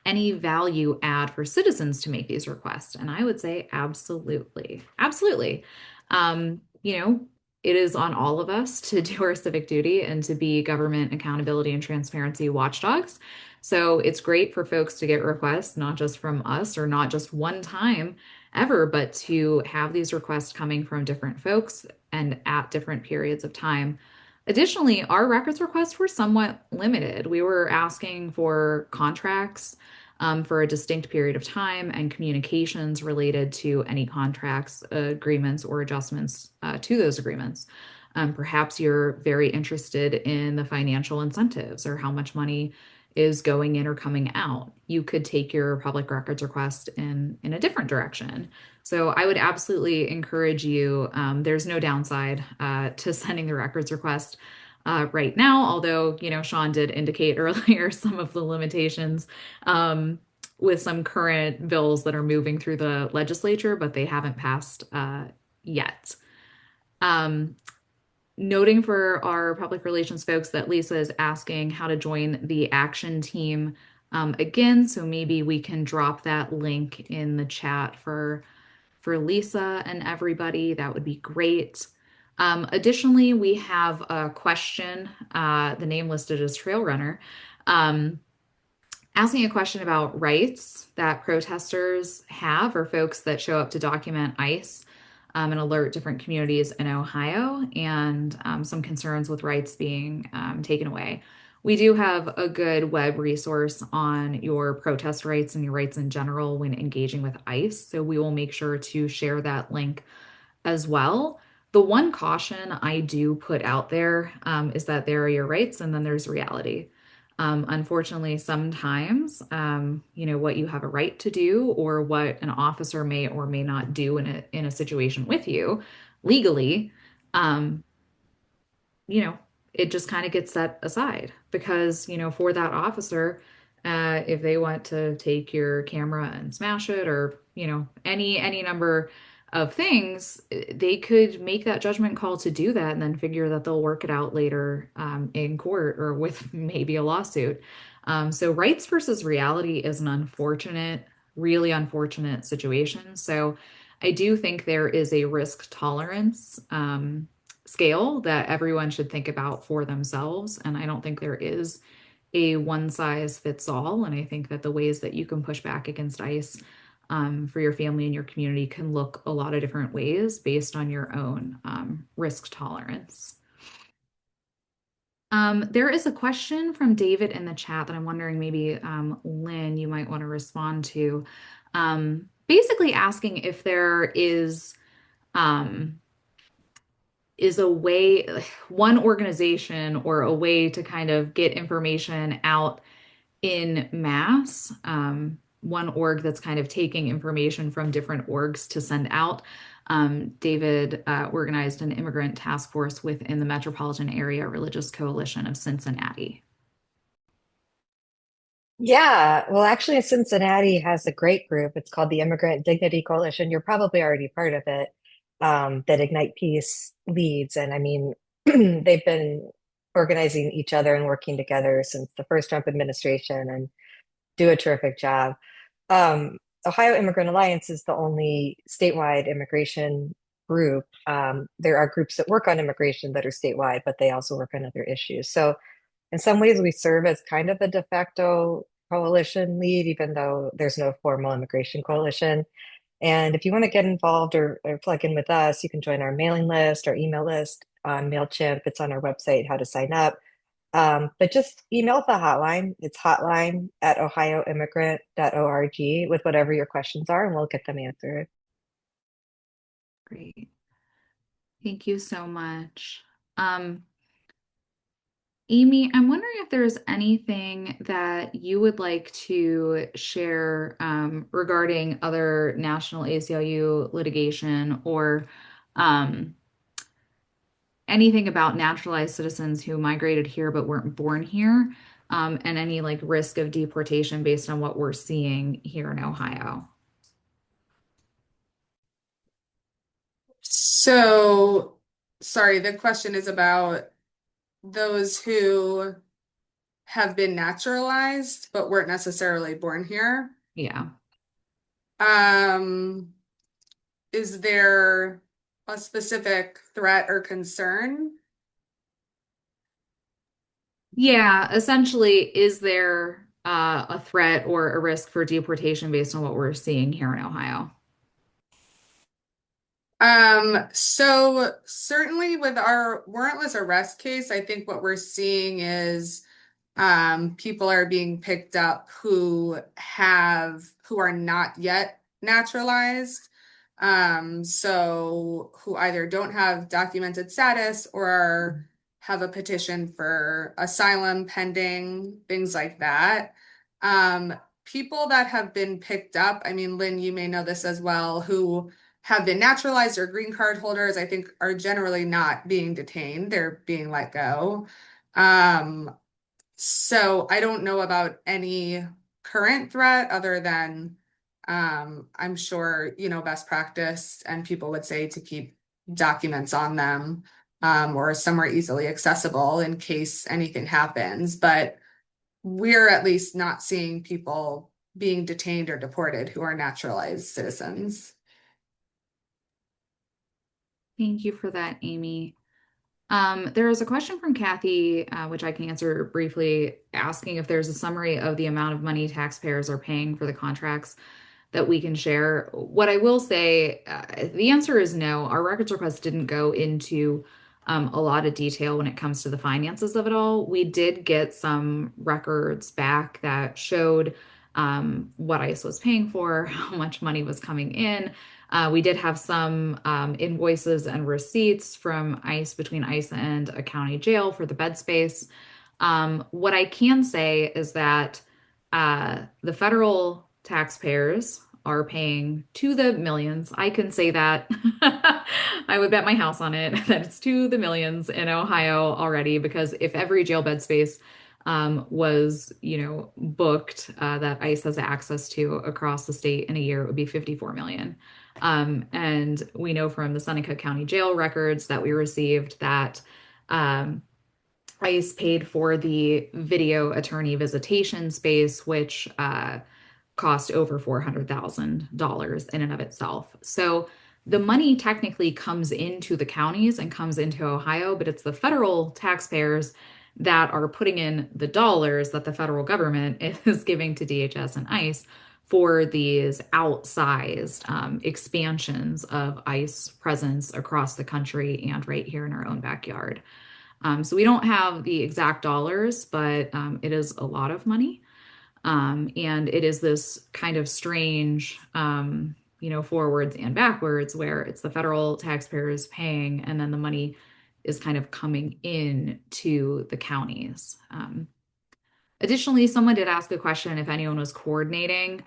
[SPEAKER 1] any value add for citizens to make these requests? And I would say absolutely. Absolutely. You know, it is on all of us to do our civic duty and to be government accountability and transparency watchdogs. So it's great for folks to get requests, not just from us or not just one time ever, but to have these requests coming from different folks and at different periods of time. Additionally, our records requests were somewhat limited. We were asking for contracts for a distinct period of time and communications related to any contracts, agreements, or adjustments to those agreements. Perhaps you're very interested in the financial incentives or how much money is going in or coming out. You could take your public records request in a different direction. So I would absolutely encourage you. There's no downside to sending the records request right now, although, Sean did indicate earlier some of the limitations with some current bills that are moving through the legislature, but they haven't passed yet. Um, Noting for our public relations folks that Lisa is asking how to join the action team again, so maybe we can drop that link in the chat for Lisa and everybody. That would be great. Additionally, we have a question, the name listed as Trail Runner, asking a question about rights that protesters have or folks that show up to document ICE and alert different communities in Ohio, and some concerns with rights being taken away. We do have a good web resource on your protest rights and your rights in general when engaging with ICE. So we will make sure to share that link as well. The one caution I do put out there is that there are your rights and then there's reality. Unfortunately, sometimes, what you have a right to do or what an officer may or may not do in a situation with you legally, um, you know, it just kind of gets set aside because, for that officer, if they want to take your camera and smash it or, any number of things, they could make that judgment call to do that and then figure that they'll work it out later in court or with maybe a lawsuit. So rights versus reality is an really unfortunate situation. So I do think there is a risk tolerance scale that everyone should think about for themselves. And I don't think there is a one size fits all. And I think that the ways that you can push back against ICE for your family and your community can look a lot of different ways based on your own risk tolerance. There is a question from David in the chat that I'm wondering maybe Lynn, you might want to respond to. Basically asking if there um, is a way, one organization or a way to kind of get information out in mass. One org that's kind of taking information from different orgs to send out. David organized an immigrant task force within the Metropolitan Area Religious Coalition of Cincinnati.
[SPEAKER 5] Yeah, well, actually, Cincinnati has a great group. It's called the Immigrant Dignity Coalition. You're probably already part of it, that Ignite Peace leads. And I mean, they've been organizing each other and working together since the first Trump administration and do a terrific job. Ohio Immigrant Alliance is the only statewide immigration group. There are groups that work on immigration that are statewide, but they also work on other issues. So in some ways, we serve as kind of a de facto coalition lead, even though there's no formal immigration coalition. And if you want to get involved or plug in with us, you can join our mailing list, our email list on MailChimp. It's on our website, how to sign up. But just email the hotline. It's hotline@ohioimmigrant.org with whatever your questions are, and we'll get them answered.
[SPEAKER 1] Great. Thank you so much. Um, Amy, I'm wondering if there's anything that you would like to share regarding other national ACLU litigation or um, anything about naturalized citizens who migrated here but weren't born here, and any like risk of deportation based on what we're seeing here in Ohio.
[SPEAKER 4] So, sorry, the question is about those who have been naturalized but weren't necessarily born here.
[SPEAKER 1] Yeah.
[SPEAKER 4] Um, is there a specific threat or concern?
[SPEAKER 1] Yeah, essentially, is there a threat or a risk for deportation based on what we're seeing here in Ohio?
[SPEAKER 4] So certainly with our warrantless arrest case, I think what we're seeing is people are being picked up who are not yet naturalized. So who either don't have documented status or have a petition for asylum pending, things like that. People that have been picked up, I mean, Lynn, you may know this as well, who have been naturalized or green card holders, I think are generally not being detained. They're being let go. So I don't know about any current threat other than I'm sure, best practice and people would say to keep documents on them or somewhere easily accessible in case anything happens. But we're at least not seeing people being detained or deported who are naturalized citizens.
[SPEAKER 1] Thank you for that, Amy. There is a question from Kathy, which I can answer briefly, asking if there's a summary of the amount of money taxpayers are paying for the contracts that we can share. What I will say, the answer is no. Our records request didn't go into a lot of detail when it comes to the finances of it all. We did get some records back that showed what ICE was paying for, how much money was coming in. We did have some invoices and receipts from ICE between ICE and a county jail for the bed space. What I can say is that the federal taxpayers are paying to the millions. I can say that. I would bet my house on it that it's to the millions in Ohio already, because if every jail bed space was, booked that ICE has access to across the state in a year, it would be 54 million. And we know from the Seneca County Jail records that we received that um, ICE paid for the video attorney visitation space, which cost over $400,000 in and of itself. So the money technically comes into the counties and comes into Ohio, but it's the federal taxpayers that are putting in the dollars that the federal government is giving to DHS and ICE for these outsized expansions of ICE presence across the country and right here in our own backyard. So we don't have the exact dollars, but it is a lot of money. And it is this kind of strange, forwards and backwards, where it's the federal taxpayers paying, and then the money is kind of coming in to the counties. Additionally, someone did ask a question if anyone was coordinating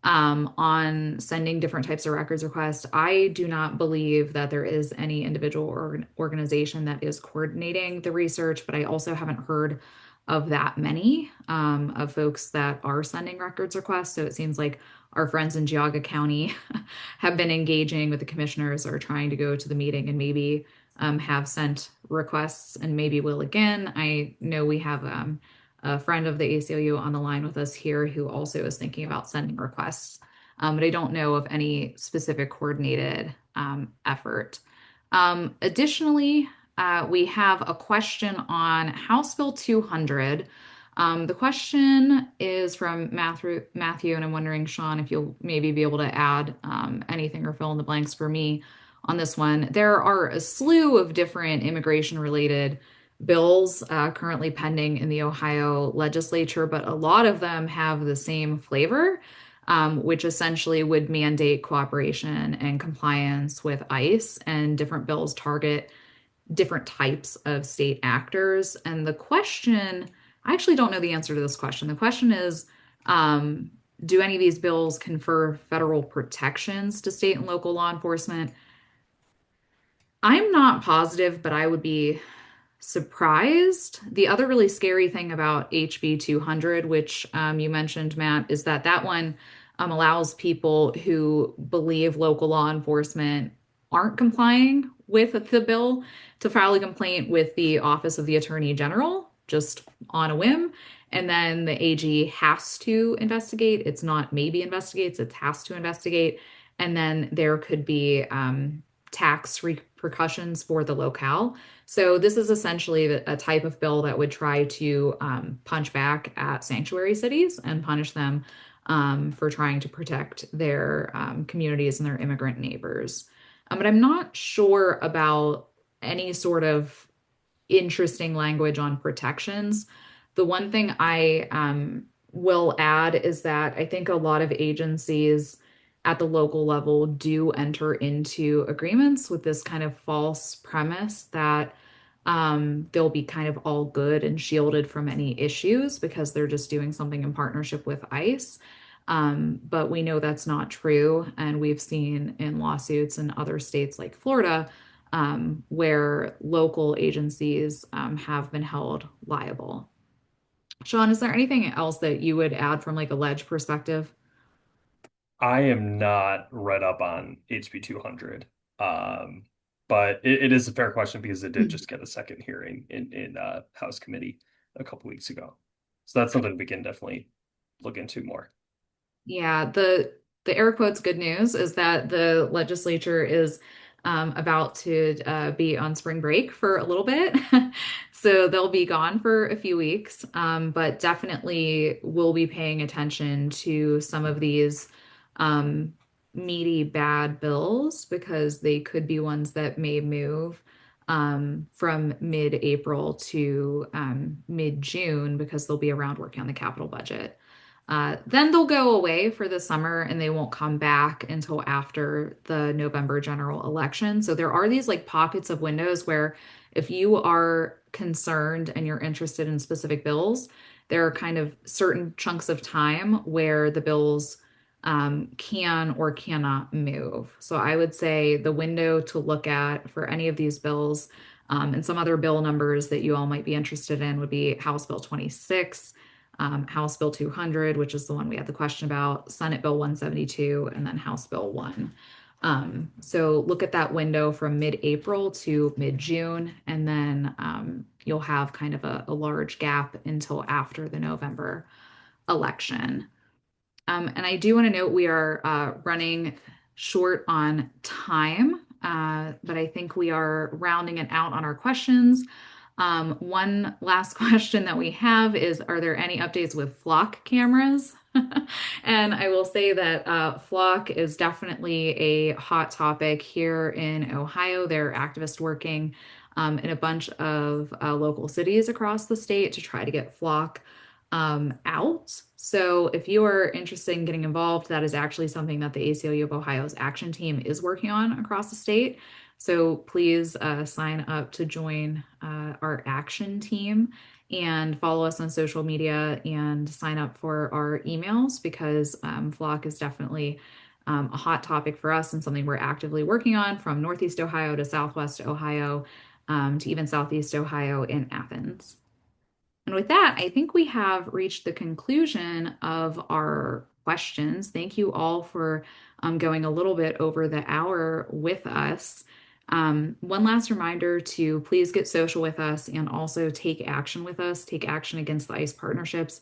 [SPEAKER 1] on sending different types of records requests. I do not believe that there is any individual or organization that is coordinating the research, but I also haven't heard of that many of folks that are sending records requests. So it seems like our friends in Geauga County have been engaging with the commissioners, or trying to go to the meeting, and maybe have sent requests and maybe will again. I know we have a friend of the ACLU on the line with us here who also is thinking about sending requests, but I don't know of any specific coordinated effort. Additionally, we have a question on House Bill 200. The question is from Matthew, and I'm wondering, Sean, if you'll maybe be able to add anything or fill in the blanks for me on this one. There are a slew of different immigration related bills currently pending in the Ohio legislature, but a lot of them have the same flavor, which essentially would mandate cooperation and compliance with ICE, and different bills target different types of state actors. And the question, I actually don't know the answer to this question. The question is, do any of these bills confer federal protections to state and local law enforcement? I'm not positive, but I would be surprised. The other really scary thing about HB 200, which you mentioned, Matt, is that that one allows people who believe local law enforcement aren't complying with the bill to file a complaint with the Office of the Attorney General, just on a whim. And then the AG has to investigate. It's not maybe investigates, it has to investigate. And then there could be tax repercussions for the locale. So this is essentially a type of bill that would try to punch back at sanctuary cities and punish them for trying to protect their communities and their immigrant neighbors. But I'm not sure about any sort of interesting language on protections. The one thing I will add is that I think a lot of agencies at the local level do enter into agreements with this kind of false premise that they'll be kind of all good and shielded from any issues because they're just doing something in partnership with ICE. But we know that's not true. And we've seen in lawsuits in other states like Florida, where local agencies have been held liable. Sean, is there anything else that you would add from like a ledge perspective?
[SPEAKER 2] I am not read up on HB 200, but it is a fair question because it did just get a second hearing in House committee a couple weeks ago. So that's something we can definitely look into more.
[SPEAKER 1] Yeah, the air quotes good news is that the legislature is about to be on spring break for a little bit. So they'll be gone for a few weeks, but definitely we'll be paying attention to some of these um, meaty bad bills because they could be ones that may move from mid-April to mid-June because they'll be around working on the capital budget. Then they'll go away for the summer and they won't come back until after the November general election. So there are these like pockets of windows where if you are concerned and you're interested in specific bills, there are kind of certain chunks of time where the bills can or cannot move. So I would say the window to look at for any of these bills and some other bill numbers that you all might be interested in would be House Bill 26, House Bill 200, which is the one we had the question about, Senate Bill 172, and then House Bill 1. So look at that window from mid-April to mid-June, and then you'll have kind of a large gap until after the November election. And I do want to note we are running short on time, but I think we are rounding it out on our questions. One last question that we have is, are there any updates with flock cameras? And I will say that flock is definitely a hot topic here in Ohio. There are activists working in a bunch of local cities across the state to try to get flock out. So if you are interested in getting involved, that is actually something that the ACLU of Ohio's action team is working on across the state. So please sign up to join our action team and follow us on social media and sign up for our emails because Flock is definitely a hot topic for us and something we're actively working on from Northeast Ohio to Southwest Ohio to even Southeast Ohio in Athens. And with that, I think we have reached the conclusion of our questions. Thank you all for going a little bit over the hour with us. One last reminder to please get social with us and also take action with us, take action against the ICE partnerships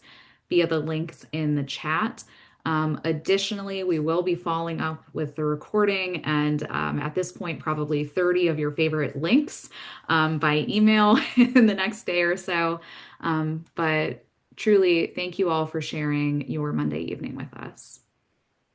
[SPEAKER 1] via the links in the chat. Additionally, we will be following up with the recording and at this point, probably 30 of your favorite links by email in the next day or so. But truly, thank you all for sharing your Monday evening with us.